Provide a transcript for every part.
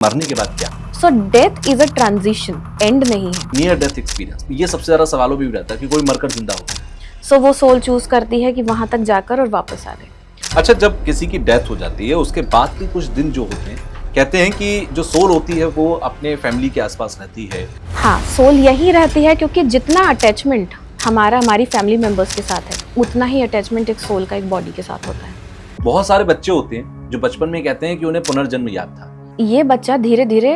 मरने के बाद क्या? So death is a transition, end नहीं है। नियर डेथ एक्सपीरियंस, ये सबसे ज्यादा सवालों में भी रहता है कि कोई मरकर जिंदा हो। सो वो सोल चूज करती है कि वहां तक जाकर और वापस आ जाए। अच्छा, जब किसी की डेथ हो जाती है उसके बाद के कुछ दिन जो होते हैं, कहते हैं कि जो सोल होती है वो अपने फैमिली के आसपास रहती है। हाँ, सोल यही रहती है क्योंकि जितना अटैचमेंट हमारी फैमिली मेंबर्स के साथ है, उतना ही अटैचमेंट एक सोल का एक बॉडी के साथ होता है। बहुत सारे बच्चे होते हैं जो बचपन में कहते हैं कि उन्हें पुनर्जन्म याद था। ये बच्चा धीरे धीरे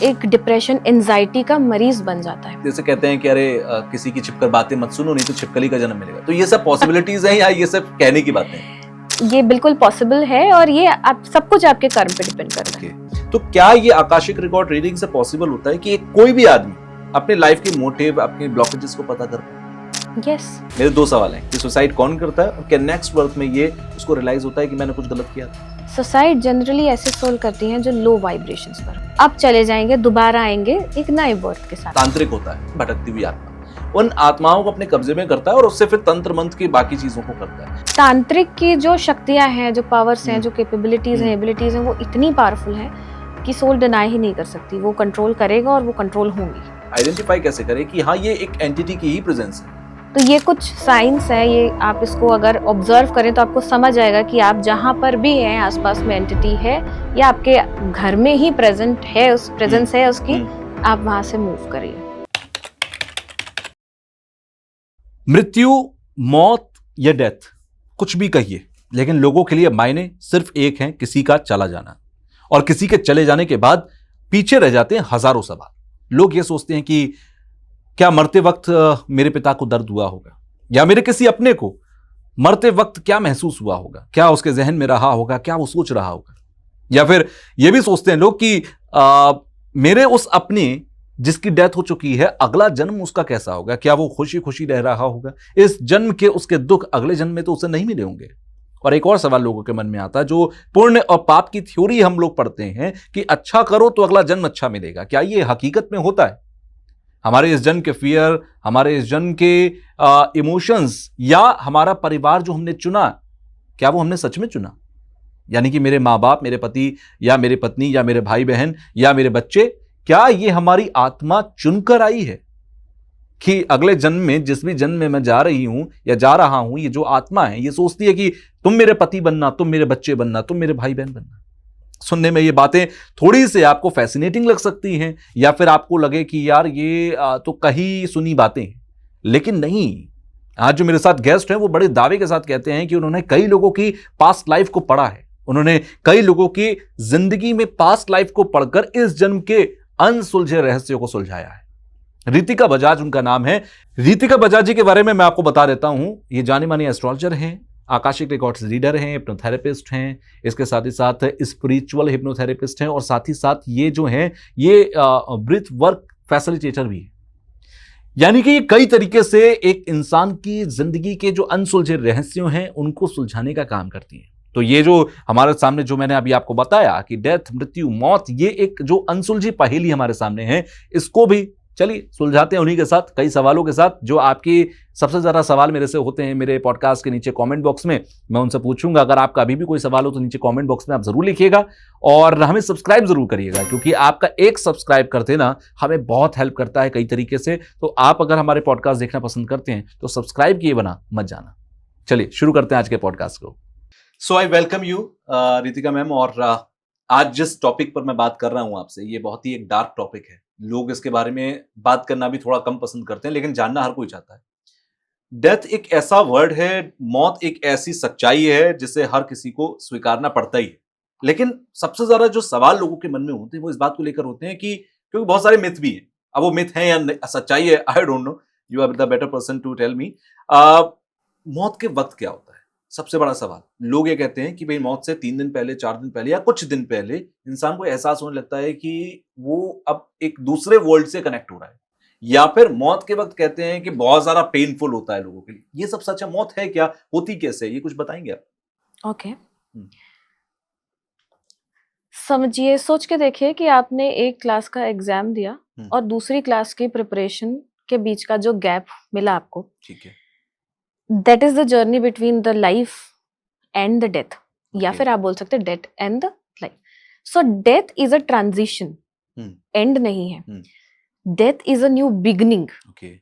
एक डिप्रेशन, एंजाइटी का मरीज बन जाता है। जैसे कहते हैं कि अरे किसी की छिपकर बातें मत सुनो, नहीं तो छिपकली का जन्म मिलेगा। तो ये सब पॉसिबिलिटीज हैं या ये सब कहने की बातें हैं? ये बिल्कुल पॉसिबल है और ये आप सब कुछ आपके कर्म पे डिपेंड करता है। तो क्या ये आकाशिक रिकॉर्ड रीडिंग से पॉसिबल होता है कि कोई भी आदमी अपने लाइफ के मोटिव, अपने ब्लॉकेजेस को पता कर पाए? यस। मेरे दो सवाल हैं कि सुसाइड कौन करता है और क्या नेक्स्ट बर्थ में ये उसको रियलाइज होता है कि मैंने कुछ गलत किया था? सुसाइड जनरली ऐसे सोल करती हैं जो लो वाइब्रेशंस पर अब चले जाएंगे, दोबारा आएंगे एक नए बर्थ के साथ। तांत्रिक होता है भटकती हुई आत्मा, उन आत्माओं को अपने कब्जे में करता है और उससे फिर तंत्र मंत्र की बाकी चीजों को करता है। तांत्रिक की जो शक्तियां हैं, जो पावर्स हैं, जो कैपेबिलिटीज हैं, एबिलिटीज हैं, वो इतनी पावरफुल है कि सोल डिनाई ही नहीं कर सकती। वो कंट्रोल करेगा और वो कंट्रोल होंगी। आइडेंटिफाई कैसे करें कि हाँ ये एक एंटिटी की ही प्रेजेंस है? तो ये कुछ साइंस है, ये आप इसको अगर ऑब्जर्व करें तो आपको समझ आएगा कि आप जहां पर भी हैं, आसपास में एंटिटी है या आपके घर में ही प्रेजेंट है, उस प्रेजेंस है उसकी, आप वहां से मूव करिए। मृत्यु, मौत या डेथ, कुछ भी कहिए, लेकिन लोगों के लिए मायने सिर्फ एक है, किसी का चला जाना। और किसी के चले जाने के बाद पीछे रह जाते हैं हजारों सवाल। लोग ये सोचते हैं कि क्या मरते वक्त मेरे पिता को दर्द हुआ होगा, या मेरे किसी अपने को मरते वक्त क्या महसूस हुआ होगा, क्या उसके जहन में रहा होगा, क्या वो सोच रहा होगा। या फिर ये भी सोचते हैं लोग कि मेरे उस अपने जिसकी डेथ हो चुकी है, अगला जन्म उसका कैसा होगा, क्या वो खुशी खुशी रह रहा होगा, इस जन्म के उसके दुख अगले जन्म में तो उसे नहीं मिले होंगे। और एक और सवाल लोगों के मन में आता है, जो पुण्य और पाप की थ्योरी हम लोग पढ़ते हैं कि अच्छा करो तो अगला जन्म अच्छा मिलेगा, क्या ये हकीकत में होता है? हमारे इस जन्म के फियर, हमारे इस जन्म के इमोशंस, या हमारा परिवार जो हमने चुना, क्या वो हमने सच में चुना? यानी कि मेरे माँ बाप, मेरे पति या मेरी पत्नी या मेरे भाई बहन या मेरे बच्चे, क्या ये हमारी आत्मा चुनकर आई है कि अगले जन्म में, जिस भी जन्म में मैं जा रही हूं या जा रहा हूं, ये जो आत्मा है ये सोचती है कि तुम मेरे पति बनना, तुम मेरे बच्चे बनना, तुम मेरे भाई बहन बनना। सुनने में ये बातें थोड़ी सी आपको फैसिनेटिंग लग सकती हैं, या फिर आपको लगे कि यार ये तो कहीं सुनी बातें हैं, लेकिन नहीं। आज जो मेरे साथ गेस्ट हैं वो बड़े दावे के साथ कहते हैं कि उन्होंने कई लोगों की पास्ट लाइफ को पढ़ा है, उन्होंने कई लोगों की जिंदगी में पास्ट लाइफ को पढ़कर इस जन्म के अनसुलझे रहस्यों को सुलझाया है। रितिका बजाज उनका नाम है। रितिका बजाज जी के बारे में मैं आपको बता देता हूं, ये जाने माने एस्ट्रोलॉजर हैं, आकाशिक रिकॉर्ड्स रीडर हैं, हिप्नोथेरेपिस्ट हैं, इसके साथ ही साथ स्पिरिचुअल हिप्नोथेरेपिस्ट हैं, और साथ ही साथ ये जो हैं ये ब्रीथ वर्क फैसिलिटेटर भी है। यानी कि ये कई तरीके से एक इंसान की जिंदगी के जो अनसुलझे रहस्यों हैं उनको सुलझाने का काम करती हैं। तो ये जो हमारे सामने, जो मैंने अभी आपको बताया कि डेथ, मृत्यु, मौत, ये एक जो अनसुलझी पहेली हमारे सामने है, इसको भी चलिए सुलझाते हैं उन्हीं के साथ, कई सवालों के साथ। जो आपकी सबसे ज्यादा सवाल मेरे से होते हैं मेरे पॉडकास्ट के नीचे कमेंट बॉक्स में, मैं उनसे पूछूंगा। अगर आपका अभी भी कोई सवाल हो तो नीचे कमेंट बॉक्स में आप जरूर लिखिएगा, और हमें सब्सक्राइब जरूर करिएगा, क्योंकि आपका एक सब्सक्राइब करते ना हमें बहुत हेल्प करता है कई तरीके से। तो आप अगर हमारे पॉडकास्ट देखना पसंद करते हैं तो सब्सक्राइब किए बना मत जाना। चलिए शुरू करते हैं आज के पॉडकास्ट को। So I welcome you Ritika ma'am, और आज जिस टॉपिक पर मैं बात कर रहा हूं आपसे, ये बहुत ही एक डार्क टॉपिक है। लोग इसके बारे में बात करना भी थोड़ा कम पसंद करते हैं, लेकिन जानना हर कोई चाहता है। डेथ एक ऐसा वर्ड है, मौत एक ऐसी सच्चाई है जिसे हर किसी को स्वीकारना पड़ता ही है। लेकिन सबसे ज्यादा जो सवाल लोगों के मन में होते हैं वो इस बात को लेकर होते हैं कि, क्योंकि बहुत सारे मिथ भी हैं। अब वो मिथ है या सच्चाई है, I don't know, you are the better person to tell me. मौत के वक्त क्या होता है, सबसे बड़ा सवाल। लोग ये कहते हैं कि भाई मौत से 3 दिन पहले, 4 दिन पहले या कुछ दिन पहले इंसान को एहसास होने लगता है कि वो अब एक दूसरे वर्ल्ड से कनेक्ट हो रहा है, या फिर मौत के वक्त कहते हैं कि बहुत ज्यादा पेनफुल होता है लोगों के लिए। ये सब सच है? मौत है क्या, होती कैसे, ये कुछ बताएंगे आप? ओके, समझिए, सोच के देखिए कि आपने एक क्लास का एग्जाम दिया और दूसरी क्लास की प्रिपरेशन के बीच का जो गैप मिला आपको, ठीक है, that is the journey between the life and the death, या फिर आप बोल सकते हैं death and the life. So death is a transition, end नहीं है, death is a new beginning. Okay.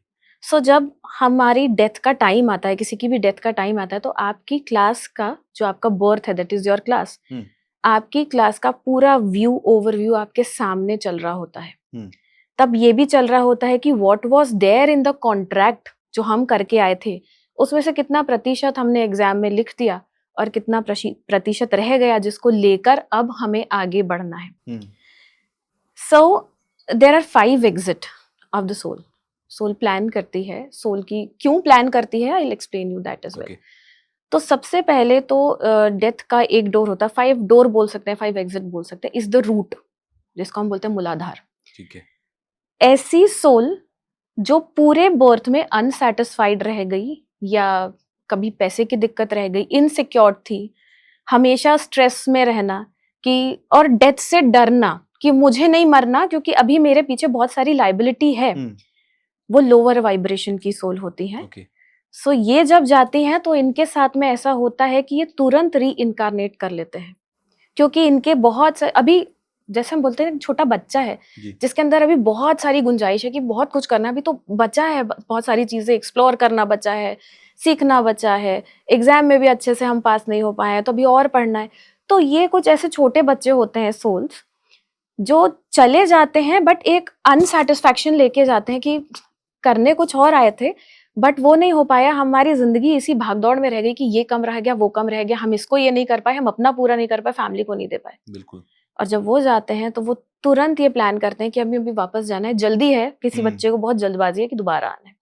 So जब हमारी डेथ का टाइम आता है, किसी की भी डेथ का टाइम आता है, तो आपकी क्लास का जो आपका बर्थ है, दैट इज योर क्लास, आपकी क्लास का पूरा व्यू, ओवरव्यू आपके सामने चल रहा होता है। तब ये भी चल रहा होता है कि what was there in the contract जो हम करके आए थे, उसमें से कितना प्रतिशत हमने एग्जाम में लिख दिया और कितना प्रतिशत रह गया जिसको लेकर अब हमें आगे बढ़ना है। So there are 5 exit of the soul. Soul plan करती है, सोल की क्यों प्लान करती है, I will explain you that as well. तो सबसे पहले तो डेथ का एक डोर होता है, 5 डोर बोल सकते हैं, 5 एग्जिट बोल सकते हैं, इज द रूट, जिसको हम बोलते हैं मूलाधार। ठीक है। ऐसी सोल जो पूरे बर्थ में अनसेटिस्फाइड रह गई, या कभी पैसे की दिक्कत रह गई, इनसिक्योर थी, हमेशा स्ट्रेस में रहना कि, और डेथ से डरना कि मुझे नहीं मरना क्योंकि अभी मेरे पीछे बहुत सारी लाइबिलिटी है, वो लोअर वाइब्रेशन की सोल होती है। सो ये जब जाती हैं तो इनके साथ में ऐसा होता है कि ये तुरंत री इनकारनेट कर लेते हैं, क्योंकि इनके बहुत से, अभी जैसे हम बोलते हैं छोटा बच्चा है जिसके अंदर अभी बहुत सारी गुंजाइश है कि बहुत कुछ करना, अभी तो बच्चा है, बहुत सारी चीजें एक्सप्लोर करना बच्चा है, सीखना बच्चा है, एग्जाम में भी अच्छे से हम पास नहीं हो पाए हैं तो अभी और पढ़ना है। तो ये कुछ ऐसे छोटे बच्चे होते हैं सोल्स जो चले जाते हैं, बट एक अनसेटिस्फैक्शन लेके जाते हैं कि करने कुछ और आए थे बट वो नहीं हो पाया, हमारी जिंदगी इसी भागदौड़ में रह गई कि ये कम रह गया, वो कम रह गया, हम इसको ये नहीं कर पाए, हम अपना पूरा नहीं कर पाए, फैमिली को नहीं दे पाए। बिल्कुल। और जब वो जाते हैं तो वो तुरंत ये प्लान करते हैं कि अभी अभी वापस जाना है, जल्दी है, किसी बच्चे को बहुत जल्दबाजी है कि दोबारा आना है।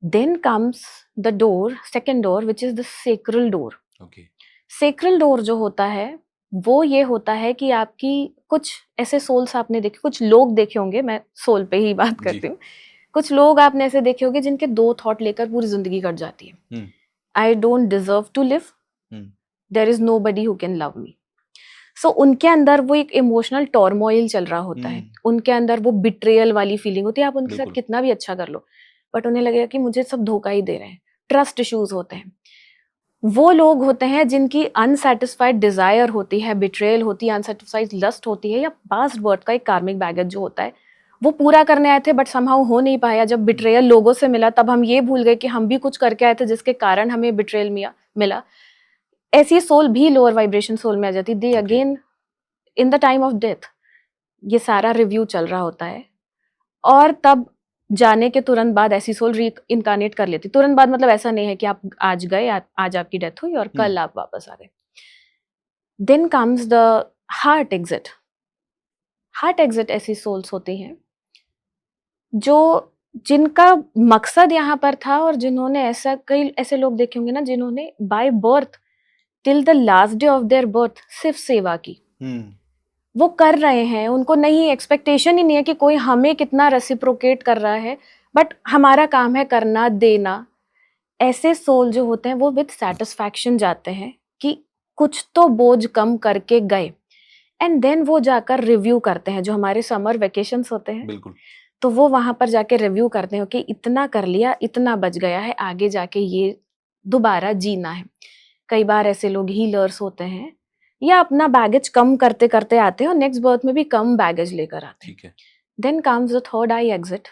Then comes the door, second door, which is the sacral door. Sacral door जो होता है वो ये होता है कि आपकी कुछ ऐसे सोल्स आपने देखे, कुछ लोग देखे होंगे, मैं सोल पे ही बात करती हूँ, कुछ लोग आपने ऐसे देखे होंगे जिनके 2 थॉट लेकर पूरी जिंदगी कट जाती है। I don't deserve to live, there is nobody who can love me. So उनके अंदर वो एक इमोशनल टॉर्मोइल चल रहा होता है, उनके अंदर वो बिट्रेयल वाली फीलिंग होती है, आप उनके साथ कितना भी अच्छा कर लो बट उन्हें लगेगा कि मुझे सब धोखा ही दे रहे हैं, ट्रस्ट इश्यूज होते हैं। वो लोग होते हैं जिनकी अनसेटिस्फाइड डिजायर होती है, बिट्रेयल होती है, अनसेटिस्फाइड लस्ट होती है, या पास्ट बर्थ का एक कार्मिक बैगेज जो होता है वो पूरा करने आए थे बट समहाउ हो नहीं पाया। जब बिट्रेयल लोगों से मिला तब हम ये भूल गए कि हम भी कुछ करके आए थे जिसके कारण हमें बिट्रेयल मिला। ऐसी सोल भी लोअर वाइब्रेशन सोल में आ जाती। They again in the time of death ये सारा रिव्यू चल रहा होता है, और तब जाने के तुरंत बाद ऐसी सोल री इनकारनेट कर लेती। तुरंत बाद मतलब ऐसा नहीं है कि आप आज गए, आज आपकी डेथ हुई और कल आप वापस आ गए। Then comes the heart exit. Heart exit ऐसी सोल्स होती हैं जो जिनका मकसद यहाँ पर था, और जिन्होंने ऐसा, कई ऐसे लोग देखे होंगे ना जिन्होंने by birth till the last day of their birth सिर्फ सेवा की। वो कर रहे हैं, उनको नहीं, एक्सपेक्टेशन ही नहीं है कि कोई हमें कितना रेसिप्रोकेट कर रहा है, बट हमारा काम है करना, देना। ऐसे सोल जो होते हैं वो विद सेटिस्फैक्शन जाते हैं कि कुछ तो बोझ कम करके गए, एंड देन वो जाकर रिव्यू करते हैं। जो हमारे समर वेकेशंस होते हैं, बिल्कुल, तो वो वहां पर जाके रिव्यू करते हैं कि इतना कर लिया, इतना बच गया है, आगे जाके ये दोबारा जीना है। कई बार ऐसे लोग हीलर्स होते हैं या अपना बैगेज कम करते करते आते हैं और नेक्स्ट बर्थ में भी कम बैगेज लेकर आते हैं। Then comes the third eye exit.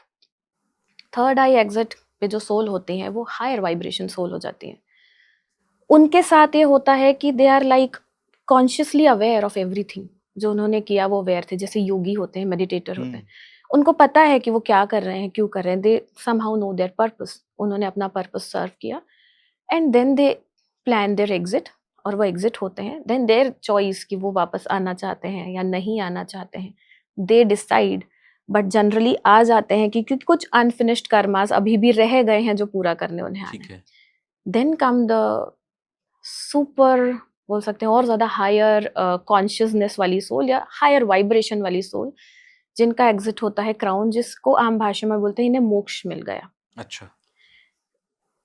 Third eye exit पे जो सोल होती हैं वो हायर वाइब्रेशन सोल हो जाती हैं। उनके साथ ये होता है कि they are like consciously aware of everything. जो उन्होंने किया वो अवेयर थे, जैसे योगी होते हैं, मेडिटेटर होते हैं, उनको पता है कि वो क्या कर रहे हैं, क्यों कर रहे हैं। They somehow know their purpose, उन्होंने अपना पर्पस सर्व किया, and then they plan their exit, और वो एग्जिट होते हैं। देन देयर चॉइस कि वो वापस आना चाहते हैं या नहीं आना चाहते हैं, दे डिसाइड, बट जनरली आ जाते हैं क्योंकि कुछ अनफिनिश्ड कर्मास अभी भी रह गए हैं जो पूरा करने उन्हें आने हैं। देन कम द सुपर, बोल सकते हैं और ज्यादा हायर कॉन्शियसनेस वाली सोल या हायर वाइब्रेशन वाली सोल, जिनका एग्जिट होता है क्राउन, जिसको आम भाषा में बोलते हैं इन्हें मोक्ष मिल गया। अच्छा।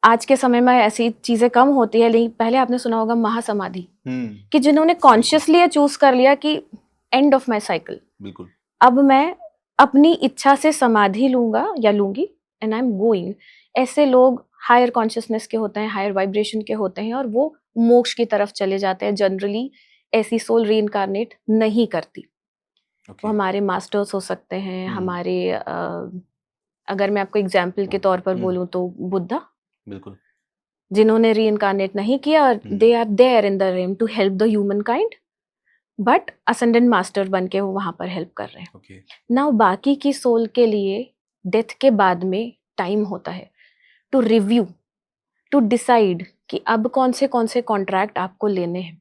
आज के समय में ऐसी चीजें कम होती है, लेकिन पहले आपने सुना होगा महासमाधि, कि जिन्होंने कॉन्शियसली चूज कर लिया कि एंड ऑफ माय साइकिल, बिल्कुल, अब मैं अपनी इच्छा से समाधि लूंगा या लूंगी, एंड आई एम गोइंग। ऐसे लोग हायर कॉन्शियसनेस के होते हैं, हायर वाइब्रेशन के होते हैं, और वो मोक्ष की तरफ चले जाते हैं जनरली ऐसी सोल री नहीं करती। वो ओके। हमारे मास्टर्स हो सकते हैं, हम्म। हमारे अगर मैं आपको एग्जाम्पल के तौर पर हम्म। बोलूं तो बुद्धा, बिल्कुल। जिन्होंने री नहीं किया और they are there in the realm to help the humankind, but ascendant master बन के वो वहां पर हेल्प कर रहे हैं। ओके। नाउ बाकी की सोल के लिए डेथ के बाद में टाइम होता है टू रिव्यू, टू डिसाइड कि अब कौन से कॉन्ट्रैक्ट आपको लेने हैं।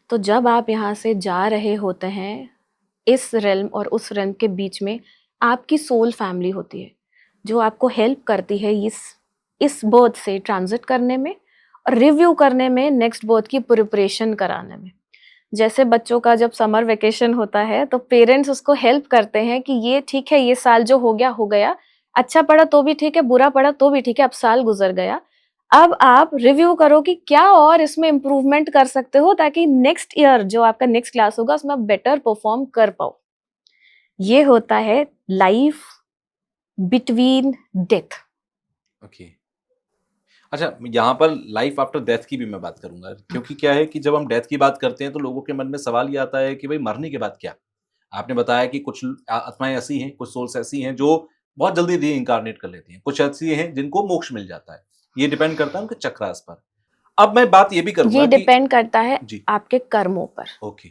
तो जब आप यहाँ से जा रहे होते हैं, इस रेल्म और उस रेल्म के बीच में आपकी सोल फैमिली होती है जो आपको हेल्प करती है इस बर्थ से ट्रांजिट करने में और रिव्यू करने में, नेक्स्ट बर्थ की प्रिपरेशन कराने में। जैसे बच्चों का जब समर वेकेशन होता है तो पेरेंट्स उसको हेल्प करते हैं कि ये ठीक है, ये साल जो हो गया, अच्छा पढ़ा तो भी ठीक है, बुरा पढ़ा तो भी ठीक है, अब साल गुजर गया, अब आप रिव्यू करो कि क्या और इसमें इम्प्रूवमेंट कर सकते हो ताकि नेक्स्ट ईयर जो आपका नेक्स्ट क्लास होगा उसमें आप बेटर परफॉर्म कर पाओ। ये होता है लाइफ बिटवीन डेथ। ओके। अच्छा, यहाँ पर लाइफ आफ्टर डेथ की भी मैं बात करूंगा, क्योंकि क्या है कि जब हम डेथ की बात करते हैं तो लोगों के मन में सवाल ये आता है कि भाई मरने के बाद क्या। आपने बताया कि कुछ आत्माएं ऐसी हैं, कुछ सोल्स ऐसी हैं जो बहुत जल्दी री इंकारनेट कर लेती हैं, कुछ ऐसी हैं जिनको मोक्ष मिल जाता है। ये डिपेंड करता है उनके चक्रास पर। अब मैं बात ये भी करूंगा ये कि डिपेंड करता है जी। आपके कर्मों पर। ओके।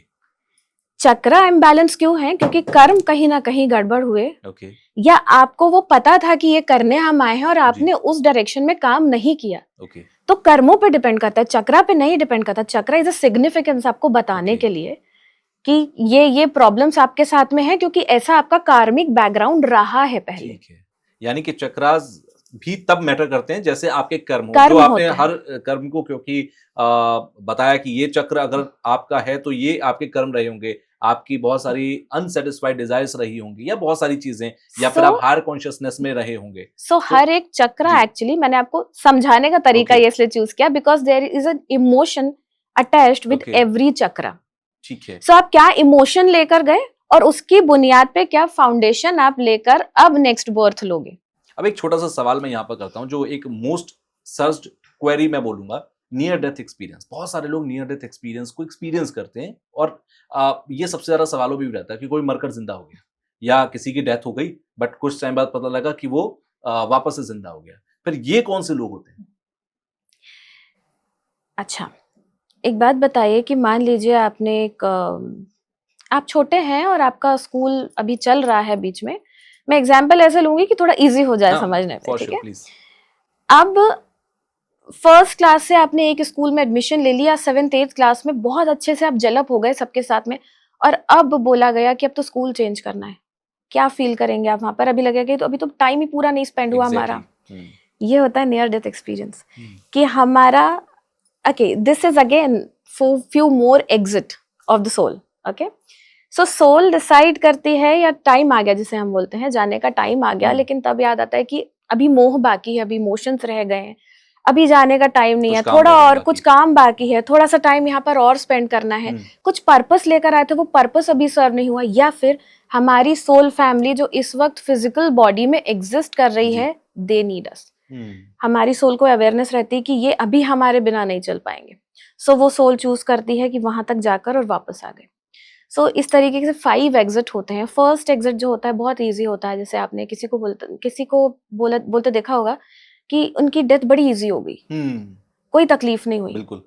चक्रा इम्बैलेंस क्यों है? क्योंकि कर्म कहीं ना कहीं गड़बड़ हुए, ओके। या आपको वो पता था कि ये करने हम आए हैं और जी। आपने उस डायरेक्शन में काम नहीं किया। ओके। तो कर्मों पे डिपेंड करता है, चक्रा पे नहीं डिपेंड करता। चक्रा इज अ सिग्निफिकेंस आपको बताने ओके। के लिए कि ये प्रॉब्लम्स आपके साथ में है क्योंकि ऐसा आपका कार्मिक बैकग्राउंड रहा है पहले। ठीक है, यानी कि चक्रास भी तब मैटर करते हैं जैसे आपके कर्म हो, जो कर्म आपने होते हर हैं। कर्म को, क्योंकि बताया कि ये चक्र अगर आपका है तो ये आपके कर्म रहे होंगे, आपकी बहुत सारी अनसेटिस्फाइड डिजायर्स रही होंगी या बहुत सारी चीजें, या फिर सो आप हायर कॉन्शियसनेस में रहे होंगे। तो हर एक चक्रा, जी। एक्चुअली मैंने आपको समझाने का तरीका ओके। ये इसलिए चूज किया because there is an emotion attached with okay. Every chakra. ठीक है। सो आप क्या इमोशन लेकर गए और उसकी बुनियाद पे क्या फाउंडेशन आप लेकर अब नेक्स्ट बर्थ लोगे। अब एक छोटा सा सवाल मैं यहाँ पर करता हूँ, जो एक मोस्ट सर्च्ड क्वेरी मैं बोलूंगा, नियर डेथ एक्सपीरियंस। बहुत सारे लोग नियर डेथ एक्सपीरियंस को एक्सपीरियंस करते हैं और ये सबसे ज्यादा सवालों भी रहता है कि कोई मरकर जिंदा हो गया या किसी की डेथ हो गई, बट कुछ टाइम बाद पता लगा कि वो वापस से जिंदा हो गया। फिर ये कौन से लोग होते हैं? अच्छा, एक बात बताइए कि मान लीजिए आपने आप छोटे हैं और आपका स्कूल अभी चल रहा है बीच में। मैं एग्जाम्पल ऐसे लूंगी कि थोड़ा इजी हो जाए हाँ, समझने में, फॉर ठीक श्योर, है। प्लीज। अब फर्स्ट क्लास से आपने एक स्कूल में एडमिशन ले लिया, 7th 8th क्लास में बहुत अच्छे से आप जेलअप हो गए सबके साथ में, और अब बोला गया कि अब तो स्कूल चेंज करना है। क्या फील करेंगे आप वहां पर? अभी लगेगा कि तो अभी तो टाइम ही पूरा नहीं स्पेंड हुआ हमारा। ये होता है नियर डेथ एक्सपीरियंस कि हमारा, okay, this is again for few more exit of the soul. Okay, so soul decide करती है, या टाइम आ गया जिसे हम बोलते हैं, जाने का टाइम आ गया, लेकिन तब याद आता है कि अभी मोह बाकी है, अभी इमोशंस रह गए हैं, अभी जाने का टाइम नहीं है, थोड़ा और कुछ काम बाकी है, थोड़ा सा टाइम यहाँ पर और स्पेंड करना है। कुछ पर्पस लेकर आए थे, वो पर्पस अभी सर्व नहीं हुआ, या फिर हमारी सोल फैमिली जो इस वक्त फिजिकल बॉडी में एग्जिस्ट कर रही है, दे नीड अस। हमारी सोल को अवेयरनेस रहती है कि ये अभी हमारे बिना नहीं चल पाएंगे। सो वो सोल चूज करती है कि वहां तक जाकर और वापस आ गए। सो इस तरीके से 5 एग्जिट होते हैं। फर्स्ट एग्जिट जो होता है बहुत इजी होता है, जैसे आपने किसी को बोलते देखा होगा कि उनकी डेथ बड़ी इजी हो गई, कोई तकलीफ नहीं हुई। बिल्कुल।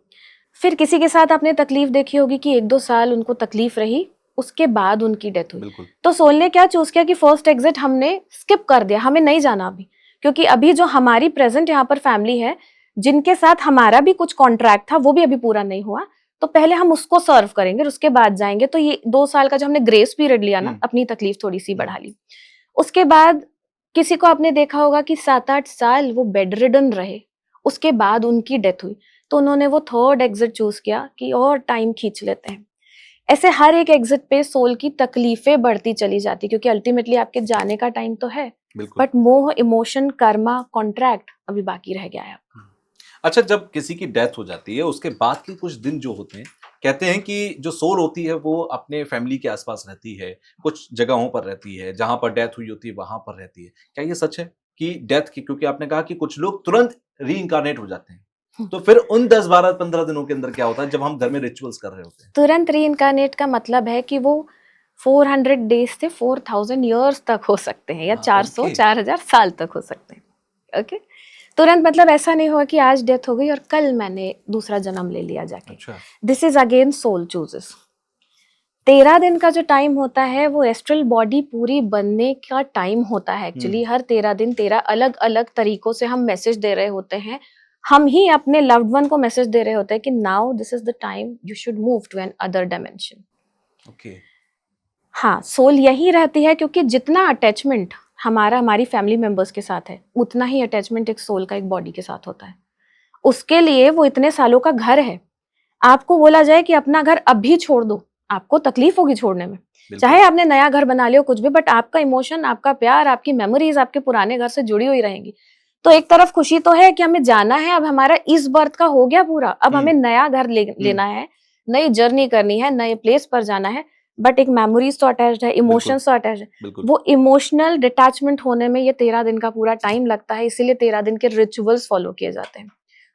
फिर किसी के साथ आपने तकलीफ देखी होगी कि 1-2 साल उनको तकलीफ रही, उसके बाद उनकी डेथ हुई। बिल्कुल। तो सोल ने क्या चूज किया कि फर्स्ट एग्जिट हमने स्किप कर दिया, हमें नहीं जाना अभी, क्योंकि अभी जो हमारी प्रेजेंट यहाँ पर फैमिली है, जिनके साथ हमारा भी कुछ कॉन्ट्रैक्ट था, वो भी अभी पूरा नहीं हुआ, तो पहले हम उसको सर्व करेंगे, उसके बाद जाएंगे। तो ये 2 साल का जो हमने ग्रेस पीरियड लिया ना, अपनी तकलीफ थोड़ी सी बढ़ा ली। उसके बाद किसी को आपने देखा होगा कि 7-8 साल वो बेड रिडन रहे, उसके बाद उनकी डेथ हुई, तो उन्होंने वो थर्ड एग्जिट चूज किया कि और टाइम खींच लेते हैं। ऐसे हर एक एग्जिट पे सोल की तकलीफें बढ़ती चली जाती, क्योंकि अल्टीमेटली आपके जाने का टाइम तो है, बट मोह, इमोशन, कर्मा, कॉन्ट्रैक्ट अभी बाकी रह गया है। अच्छा, जब किसी की डेथ हो जाती है उसके बाद के कुछ दिन जो होते हैं, कहते हैं कि जो सोल होती है वो अपने फैमिली के आसपास रहती है, कुछ जगहों पर रहती है, जहां पर डेथ हुई होती है वहां पर रहती है। क्या ये सच है कि डेथ की, क्योंकि आपने कहा कि कुछ लोग तुरंत री इंकारनेट हो जाते हैं, तो फिर उन 10, 12, 15 दिनों के अंदर क्या होता है जब हम घर में रिचुअल्स कर रहे होते हैं? तुरंत रीइंकार्नेट का मतलब है कि वो 400 डेज से 4000 ईयर्स तक हो सकते हैं, या 400 ओके। 4000 साल तक हो सकते हैं। ओके, तुरंत मतलब ऐसा नहीं हुआ कि आज डेथ हो गई और कल मैंने दूसरा जन्म ले लिया जाके। अच्छा। This is again soul chooses. 13 दिन का जो टाइम होता है वो एस्ट्रल बॉडी पूरी बनने का टाइम होता है एक्चुअली। हर 13 दिन 13 अलग अलग तरीकों से हम मैसेज दे रहे होते हैं, हम ही अपने लव्ड वन को मैसेज दे रहे होते हैं कि now this is the time you should move to another dimension. Okay. हाँ, सोल यही रहती है क्योंकि जितना अटैचमेंट हमारी फैमिली मेंबर्स के साथ है, उतना ही अटैचमेंट एक सोल का एक बॉडी के साथ होता है। उसके लिए वो इतने सालों का घर है। आपको बोला जाए कि अपना घर अभी छोड़ दो, आपको तकलीफ होगी छोड़ने में, चाहे आपने नया घर बना लिया कुछ भी, बट आपका इमोशन, आपका प्यार, आपकी मेमोरीज आपके पुराने घर से जुड़ी हुई रहेंगी। तो एक तरफ खुशी तो है कि हमें जाना है, अब हमारा इस बर्थ का हो गया पूरा, अब हमें नया घर लेना है, नई जर्नी करनी है, नए प्लेस पर जाना है, बट एक मेमोरीज तो अटैच्ड है, इमोशंस तो अटैच्ड है। वो इमोशनल डिटैचमेंट होने में ये 13 दिन का पूरा टाइम लगता है, इसीलिए 13 दिन के रिचुअल्स फॉलो किए जाते हैं।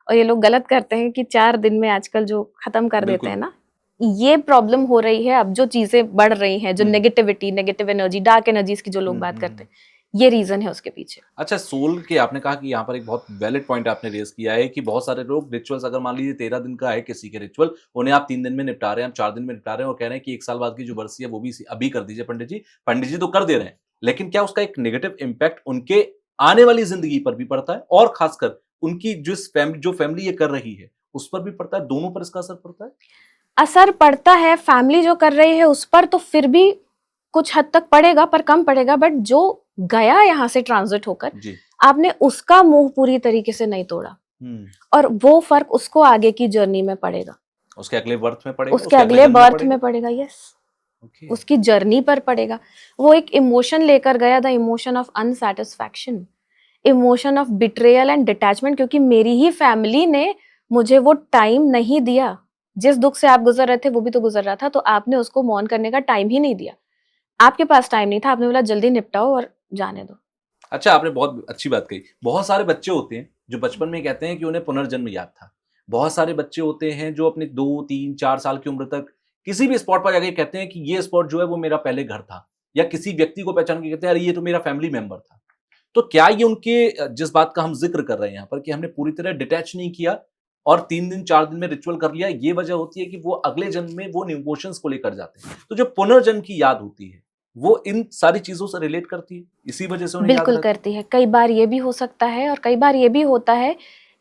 और ये लोग गलत करते हैं कि 4 दिन में आजकल जो खत्म कर देते हैं ना, ये प्रॉब्लम हो रही है। अब जो चीजें बढ़ रही हैं, जो negativity, negative energy, dark energies की जो लोग बात करते हैं, ये रीजन है उसके पीछे। अच्छा, सोल के आपने कहा कि यहाँ पर एक बहुत वैलिड पॉइंट आपने रेज किया है कि बहुत सारे लोग रिचुअल्स, अगर मान लीजिए 13 दिन का है किसी के रिचुअल, उन्हें आप 3 दिन में निपटा रहे हैं, आप 4 दिन में निपटा रहे हैं और कह रहे हैं कि 1 साल बाद की जो बरसी है वो भी अभी कर दीजिए पंडित जी। पंडित जी तो कर दे रहे हैं, लेकिन क्या उसका एक नेगेटिव इम्पैक्ट उनके आने वाली जिंदगी पर भी पड़ता है और खासकर उनकी जो फैमिली ये कर रही है उस पर भी पड़ता है? दोनों पर इसका असर पड़ता है? असर पड़ता है, फैमिली जो कर रही है उस पर तो फिर भी कुछ हद तक पड़ेगा, पर कम पड़ेगा, बट जो गया यहाँ से ट्रांजिट होकर, आपने उसका मुंह पूरी तरीके से नहीं तोड़ा, और वो फर्क उसको आगे की जर्नी में पड़ेगा, उसके अगले बर्थ में पड़ेगा, उसके अगले बर्थ में पड़ेगा। यस, उसकी जर्नी पर पड़ेगा। वो एक इमोशन लेकर गया, the emotion of unsatisfaction, emotion of betrayal and detachment, क्योंकि मेरी ही फैमिली ने मुझे वो टाइम नहीं दिया। जिस दुख से आप गुजर रहे थे वो भी तो गुजर रहा था, तो आपने उसको मौन करने का टाइम ही नहीं दिया। आपके पास टाइम नहीं था, आपने बोला जल्दी निपटाओ और जाने दो। अच्छा, आपने बहुत अच्छी बात कही। बहुत सारे बच्चे होते हैं जो बचपन में कहते हैं कि उन्हें पुनर्जन्म याद था। बहुत सारे बच्चे होते हैं जो अपने 2, 3, 4 साल की उम्र तक किसी भी स्पॉट पर जाके कहते हैं कि ये स्पॉट जो है वो मेरा पहले घर था, या किसी व्यक्ति को पहचान के कहते हैं अरे ये तो मेरा फैमिली मेंबर था। तो क्या ये उनके, जिस बात का हम जिक्र कर रहे हैं यहाँ पर कि हमने पूरी तरह डिटैच नहीं किया और 3 दिन 4 दिन में रिचुअल कर लिया, ये वजह होती है कि वो अगले जन्म में वो इमोशंस को लेकर जाते हैं। तो जो पुनर्जन्म की याद होती है वो इन सारी चीजों से रिलेट करती है, इसी वजह से उन्हें बिल्कुल करती है। कई बार ये भी हो सकता है, और कई बार ये भी होता है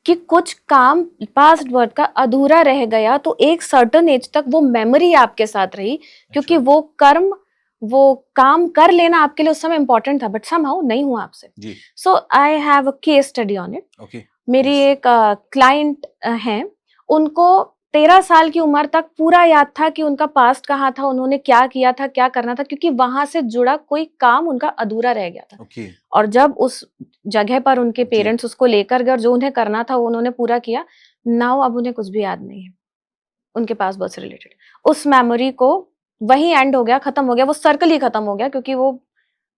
कि कुछ काम पास्ट बर्थ का अधूरा रह गया, तो एक सर्टेन एज तक वो मेमोरी आपके साथ रही, क्योंकि वो कर्म, वो काम कर लेना आपके लिए उस समय इंपॉर्टेंट था, बट समहाउ नहीं हुआ आपसे। So I have a case study on it. मेरी एक क्लाइंट हैं, उनको 13 साल की उम्र तक पूरा याद था कि उनका पास्ट कहाँ था, उन्होंने क्या किया था, क्या करना था, क्योंकि वहां से जुड़ा कोई काम उनका अधूरा रह गया था। और जब उस जगह पर उनके पेरेंट्स उसको लेकर गए और जो उन्हें करना था वो उन्होंने पूरा किया, नाउ अब उन्हें कुछ भी याद नहीं है उनके पास बर्थ से रिलेटेड। उस मेमोरी को वही एंड हो गया, खत्म हो गया, वो सर्कल ही खत्म हो गया, क्योंकि वो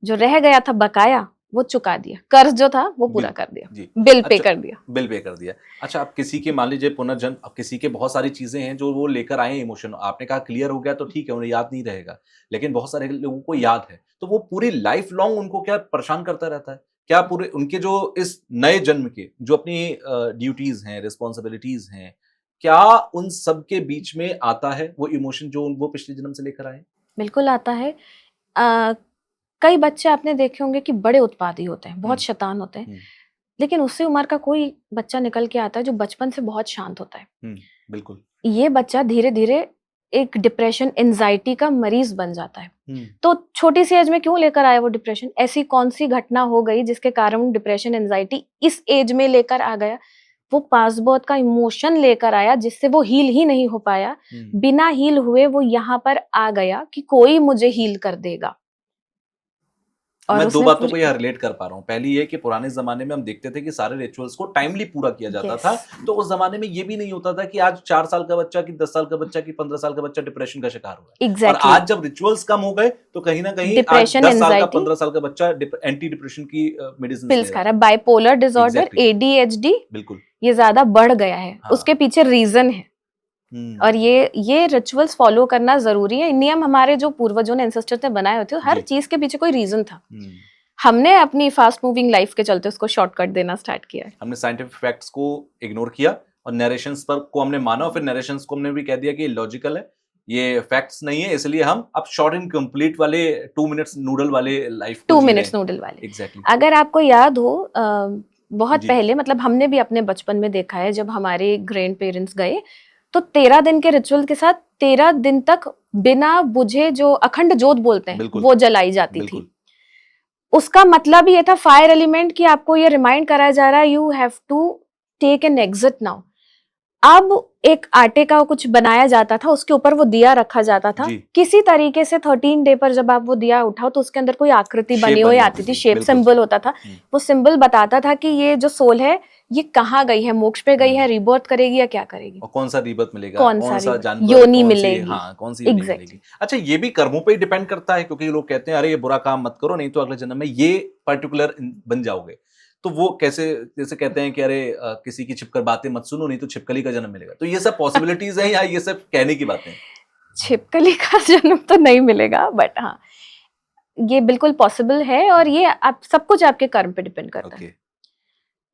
जो रह गया था बकाया वो चुका दिया, कर्ज जो था वो पूरा कर दिया, बिल पे कर दिया, बिल पे कर दिया। अच्छा, अब किसी के मान लीजिए पुनर्जन्म, अब किसी के बहुत सारी चीजें हैं जो वो लेकर आए इमोशन, आपने कहा क्लियर हो गया तो ठीक है, उन्हें याद नहीं रहेगा, लेकिन बहुत सारे लोगों को याद है, तो वो पूरी लाइफ लॉन्ग उनको क्या परेशान करता रहता है? क्या पूरे उनके जो इस नए जन्म के जो अपनी ड्यूटीज हैं, रिस्पॉन्सिबिलिटीज हैं, क्या उन सब के बीच में आता है वो इमोशन जो वो पिछले जन्म से लेकर आए? बिल्कुल आता है। कई बच्चे आपने देखे होंगे कि बड़े उत्पाती होते हैं, बहुत शैतान होते हैं, लेकिन उससे उम्र का कोई बच्चा निकल के आता है जो बचपन से बहुत शांत होता है। बिल्कुल। ये बच्चा धीरे धीरे एक डिप्रेशन, एंजाइटी का मरीज बन जाता है। तो छोटी सी एज में क्यों लेकर आया वो डिप्रेशन? ऐसी कौन सी घटना हो गई जिसके कारण डिप्रेशन, एंजाइटी इस एज में लेकर आ गया? वो पास्ट बर्थ का इमोशन लेकर आया जिससे वो हील ही नहीं हो पाया। बिना हील हुए वो यहाँ पर आ गया कि कोई मुझे हील कर देगा। और मैं 2 बातों को यहाँ रिलेट कर पा रहा हूँ। पहली ये कि पुराने जमाने में हम देखते थे कि सारे रिचुअल्स को टाइमली पूरा किया जाता था, तो उस जमाने में ये भी नहीं होता था कि आज 4 साल का बच्चा, कि 10 साल का बच्चा, कि 15 साल का बच्चा डिप्रेशन का शिकार हुआ है। और आज जब रिचुअल्स कम हो गए तो कहीं ना कहीं आज 10 साल का, 15 साल का बच्चा एंटी डिप्रेशन की मेडिसिन पिल्स खा रहा है। बाइपोलर डिसऑर्डर, ADHD, बिल्कुल, ये ज्यादा बढ़ गया है, हाँ। उसके पीछे रीजन है। और ये रिचुअल्स फॉलो करना जरूरी है। नियम हमारे जो पूर्वजों ने, एंसेस्टर्स ने बनाए होते हैं, हर चीज के पीछे कोई रीजन था। हमने अपनी फास्ट मूविंग लाइफ के चलते उसको शॉर्टकट देना स्टार्ट किया है। हमने साइंटिफिक फैक्ट्स को इग्नोर किया और नरेशंस पर को हमने माना, और फिर नरेशंस को हमने भी कह दिया कि लॉजिकल है, ये फैक्ट्स नहीं है, इसलिए हम अब शॉर्ट एंड कंप्लीट वाले 2 मिनट्स नूडल वाले लाइफ को 2 जी रहे मिनट्स हैं। नूडल वाले। एग्जैक्टली। अगर आपको याद हो बहुत जी। पहले, मतलब हमने भी अपने बचपन में देखा है, जब हमारे ग्रैंड पेरेंट्स गए तो 13 दिन के रिचुअल के साथ 13 दिन तक बिना बुझे जो अखंड जोत बोलते हैं बिल्कुल। वो जलाई जाती बिल्कुल। थी। उसका मतलब ये था फायर एलिमेंट कि आपको ये रिमाइंड कराया जा रहा है, you have to take an exit now. अब एक आटे का कुछ बनाया जाता था, उसके ऊपर वो दिया रखा जाता था, जी। किसी तरीके से 13 डे पर जब आप वो दिया उठाओ तो उसके अंदर कोई आकृति Shape बनी हुई बनी आती होती थी, थी, शेप बिल्कुल। सिंबल होता था। वो सिंबल बताता था कि ये जो सोल है ये कहाँ गई है, मोक्ष पे गई है, रिबर्थ करेगी या क्या करेगी, और कौन सा रीबर्थ मिलेगा, कौन कौन सा सा जानवर, योनि कौन सी, मिलेगी। हाँ, कौन सी योनि Exactly. मिलेगी। अच्छा, ये भी कर्मों पे ही डिपेंड करता है, क्योंकि लोग कहते हैं अरे ये बुरा काम मत करो नहीं तो अगले जन्म में ये पर्टिकुलर बन जाओगे। तो वो कैसे, जैसे कहते हैं कि अरे किसी की छिपकर बातें मत सुनो नहीं तो छिपकली का जन्म मिलेगा, तो ये सब पॉसिबिलिटीज है या ये सब कहने की बातें हैं? छिपकली का जन्म तो नहीं मिलेगा, बट हाँ ये बिल्कुल पॉसिबल है, और ये आप सब कुछ आपके कर्म पे डिपेंड करता है।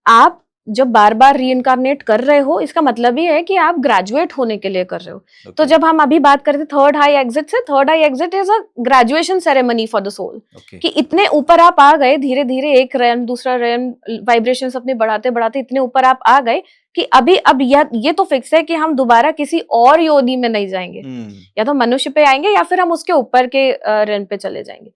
आप जब बार बार रीइंकारनेट कर रहे हो, इसका मतलब ये है कि आप ग्रेजुएट होने के लिए कर रहे हो। तो जब हम अभी बात करते थर्ड हाई एग्जिट से, third high exit is a graduation ceremony for the soul, कि इतने ऊपर आप आ गए, धीरे धीरे एक रैम दूसरा रैम, वाइब्रेशंस अपने बढ़ाते बढ़ाते इतने ऊपर आप आ गए कि अभी अब ये तो फिक्स है कि हम दोबारा किसी और योनि में नहीं जाएंगे, या तो मनुष्य पे आएंगे या फिर हम उसके ऊपर के रैम पे चले जाएंगे।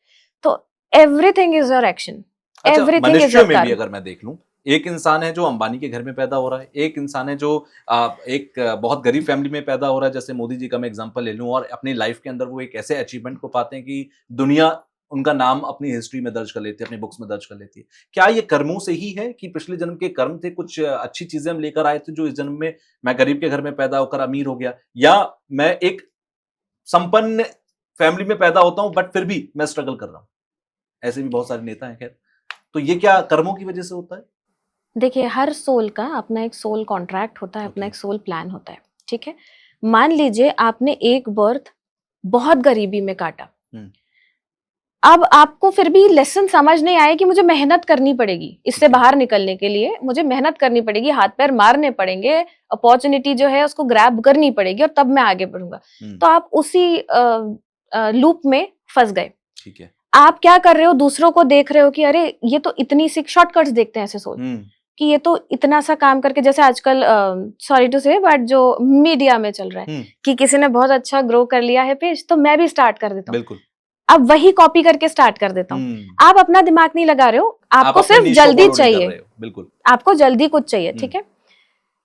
तो everything is your action, everything is your में भी कर्म। अगर मैं देख लूं, एक इंसान है जो अंबानी के घर में पैदा हो रहा है, एक इंसान है जो एक बहुत गरीब फैमिली में पैदा हो रहा है, जैसे मोदी जी का मैं एग्जांपल ले लूं, और अपनी लाइफ के अंदर वो एक ऐसे अचीवमेंट को पाते हैं कि दुनिया उनका नाम अपनी हिस्ट्री में दर्ज कर लेती है, अपनी बुक्स में दर्ज कर लेती है। क्या ये कर्मों से ही है कि पिछले जन्म के कर्म थे, कुछ अच्छी चीजें हम लेकर आए थे जो इस जन्म में मैं गरीब के घर में पैदा होकर अमीर हो गया, या मैं एक संपन्न फैमिली में पैदा होता हूं बट फिर भी मैं स्ट्रगल कर रहा हूं? ऐसे भी बहुत सारे नेता हैं। खैर, तो ये क्या कर्मों की वजह से होता है? देखिए, हर सोल का अपना एक सोल कॉन्ट्रैक्ट होता है, अपना एक सोल प्लान होता है, ठीक है। मान लीजिए आपने एक बर्थ बहुत गरीबी में काटा, अब आपको फिर भी लेसन समझ नहीं आया कि मुझे मेहनत करनी पड़ेगी इससे बाहर निकलने के लिए, मुझे मेहनत करनी पड़ेगी, हाथ पैर मारने पड़ेंगे, अपॉर्चुनिटी जो है उसको ग्रैब करनी पड़ेगी और तब मैं आगे बढ़ूंगा। तो आप उसी लूप में फंस गए। ठीक है। आप क्या कर रहे हो, दूसरों को देख रहे हो कि अरे ये तो इतनी सी शॉर्टकट्स देखते हैं ऐसे सोच कि ये तो इतना सा काम करके, जैसे आजकल सॉरी टू से बट जो मीडिया में चल रहा है कि किसी ने बहुत अच्छा ग्रो कर लिया है पेज, तो मैं भी स्टार्ट कर देता हूँ। बिल्कुल। अब वही कॉपी करके स्टार्ट कर देता हूँ। आप अपना दिमाग नहीं लगा रहे हो, आपको सिर्फ जल्दी चाहिए, बिल्कुल आपको जल्दी कुछ चाहिए, ठीक है।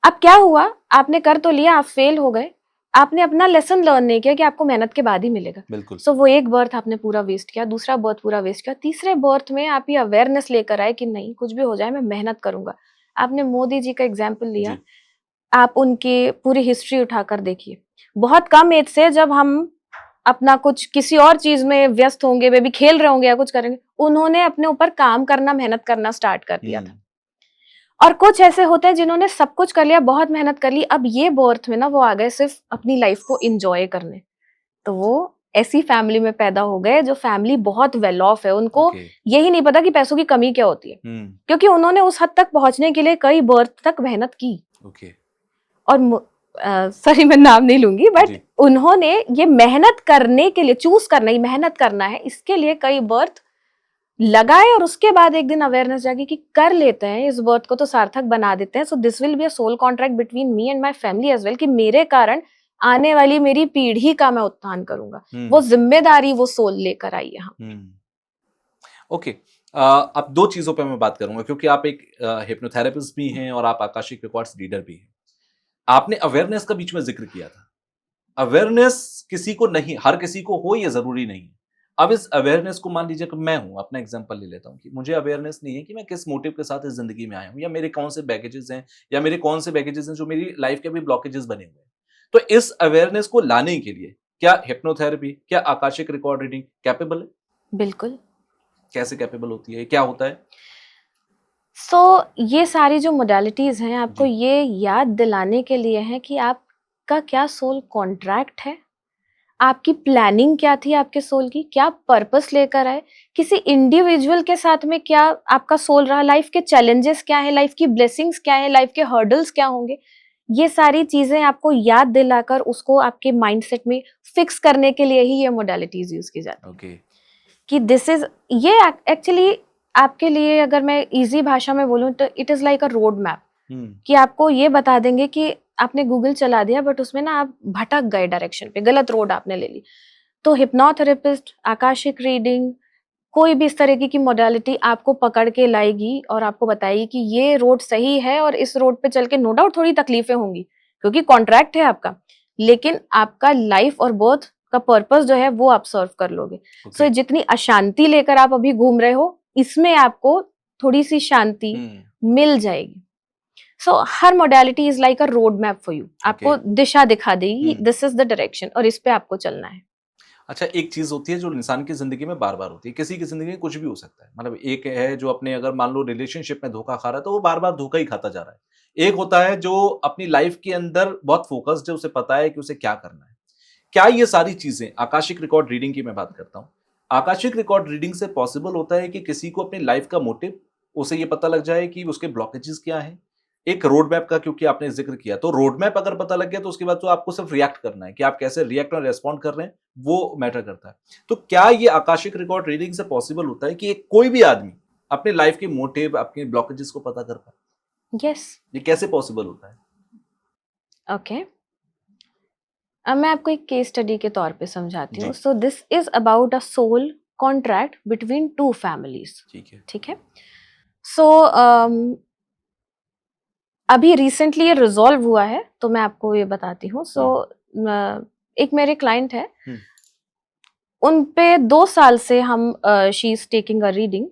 अब क्या हुआ, आपने कर तो लिया, आप फेल हो गए, आपने अपना लेसन लर्न नहीं किया कि आपको मेहनत के बाद ही मिलेगा। बिल्कुल। सो वो एक बर्थ आपने पूरा वेस्ट किया, दूसरा बर्थ पूरा वेस्ट किया, तीसरे बर्थ में आप ये अवेयरनेस लेकर आए कि नहीं, कुछ भी हो जाए मैं मेहनत करूंगा। आपने मोदी जी का एग्जाम्पल लिया, आप उनकी पूरी हिस्ट्री उठाकर देखिए, बहुत कम एज से जब हम अपना कुछ किसी और चीज में व्यस्त होंगे, वे भी खेल रहे होंगे या कुछ करेंगे, उन्होंने अपने ऊपर काम करना, मेहनत करना स्टार्ट कर दिया था। और कुछ ऐसे होते हैं जिन्होंने सब कुछ कर लिया, बहुत मेहनत कर ली, अब ये बर्थ में ना वो आ गए सिर्फ अपनी लाइफ को एंजॉय करने, तो वो ऐसी फैमिली में पैदा हो गए जो फैमिली बहुत वेल ऑफ है, उनको यही नहीं पता कि पैसों की कमी क्या होती है, क्योंकि उन्होंने उस हद तक पहुंचने के लिए कई बर्थ तक मेहनत की। और सॉरी मैं नाम नहीं लूंगी, बट उन्होंने ये मेहनत करने के लिए, चूज करना ही मेहनत करना है, इसके लिए कई बर्थ लगाए, और उसके बाद एक दिन अवेयरनेस जागी कि कर लेते हैं, इस बर्थ को तो सार्थक बना देते हैं। So this will be a soul contract between me and my family as well, कि मेरे कारण आने वाली मेरी पीढ़ी का मैं उत्थान करूंगा। वो जिम्मेदारी वो सोल लेकर आई यहाँ। ओके, अब दो चीजों पे मैं बात करूंगा, क्योंकि आप एक हिप्नोथेरेपिस्ट भी हैं और आप आकाशिक रिकॉर्ड्स रीडर भी हैं। आपने अवेयरनेस का बीच में जिक्र किया था। अवेयरनेस किसी को नहीं, हर किसी को हो ये जरूरी नहीं। अब इस अवेयरनेस को मान लीजिए कि मैं हूं, अपना एग्जांपल ले लेता हूं कि मुझे अवेयरनेस नहीं है कि मैं किस मोटिव के साथ इस जिंदगी में आया हूं, या मेरे कौन से बैगेजेस हैं, या मेरे कौन से बैगेजेस हैं जो मेरी लाइफ के भी ब्लॉकेजेस बने हुए हैं। तो इस अवेयरनेस को लाने के लिए क्या हिप्नोथेरेपी, क्या आकाशिक रिकॉर्ड रीडिंग कैपेबल है? बिल्कुल। कैसे कैपेबल होती है, क्या होता है? सो ये सारी जो मोडालिटीज हैं आपको जी। ये याद दिलाने के लिए है कि आपका क्या सोल कॉन्ट्रैक्ट है, आपकी प्लानिंग क्या थी आपके सोल की, क्या पर्पस लेकर आए, किसी इंडिविजुअल के साथ में क्या आपका सोल रहा, लाइफ के चैलेंजेस क्या है, लाइफ की ब्लेसिंग्स क्या है, लाइफ के हर्डल्स क्या होंगे। ये सारी चीजें आपको याद दिलाकर उसको आपके माइंडसेट में फिक्स करने के लिए ही ये मोडालिटीज यूज की जाती है। ओके। कि दिस इज ये एक्चुअली आपके लिए अगर मैं इजी भाषा में बोलूं तो it is like a road map, कि आपको ये बता देंगे कि आपने गूगल चला दिया बट उसमें ना आप भटक गए डायरेक्शन पे, गलत रोड आपने ले ली। तो हिप्नोथेरेपिस्ट, आकाशिक रीडिंग, कोई भी इस तरीके की मोडालिटी आपको पकड़ के लाएगी और आपको बताएगी कि ये रोड सही है और इस रोड पे चल के नो डाउट थोड़ी तकलीफें होंगी क्योंकि कॉन्ट्रैक्ट है आपका, लेकिन आपका लाइफ और बर्थ का पर्पस जो है वो आप सर्व कर लोगे। सो जितनी अशांति लेकर आप अभी घूम रहे हो इसमें आपको थोड़ी सी शांति मिल जाएगी। सो हर modality is like a road map for you, आपको दिशा दिखा देगी, दिस इज द डायरेक्शन और इस पे आपको चलना है। अच्छा, एक चीज होती है जो इंसान की जिंदगी में बार बार होती है, किसी की जिंदगी में कुछ भी हो सकता है। मतलब एक है जो अपने अगर मान लो रिलेशनशिप में धोखा खा रहा है तो वो बार बार धोखा ही खाता जा रहा है। एक होता है जो अपनी लाइफ के अंदर बहुत फोकस्ड है, उसे पता है कि उसे क्या करना है। क्या ये सारी चीजें आकाशिक रिकॉर्ड रीडिंग की मैं बात करता हूँ, आकाशिक रिकॉर्ड रीडिंग से पॉसिबल होता है कि किसी को अपनी लाइफ का मोटिव, उसे ये पता लग जाए कि उसके ब्लॉकेजेस क्या हैं। एक रोड मैप का क्योंकि आपने जिक्र किया, तो रोड मैप अगर पता लग गया तो उसके बाद तो आपको सिर्फ रिएक्ट करना है कि आप कैसे रिएक्ट और रेस्पॉन्ड कर रहे हैं, वो मैटर करता है। तो क्या ये आकाशिक रिकॉर्ड रीडिंग से पॉसिबल होता है कि कोई भी आदमी अपने लाइफ के मोटिव, अपने ब्लॉकेजेस को पता कर पाए? यस। ये कैसे पॉसिबल होता है? ओके, अब मैं आपको एक केस स्टडी के तौर पे समझाती हूँ। So this is about a soul contract between two families. ठीक है। सो अभी रिसेंटली ये रिजॉल्व हुआ है तो मैं आपको ये बताती हूँ। सो एक मेरे क्लाइंट है, उन पे 2 साल से हम she is taking a reading.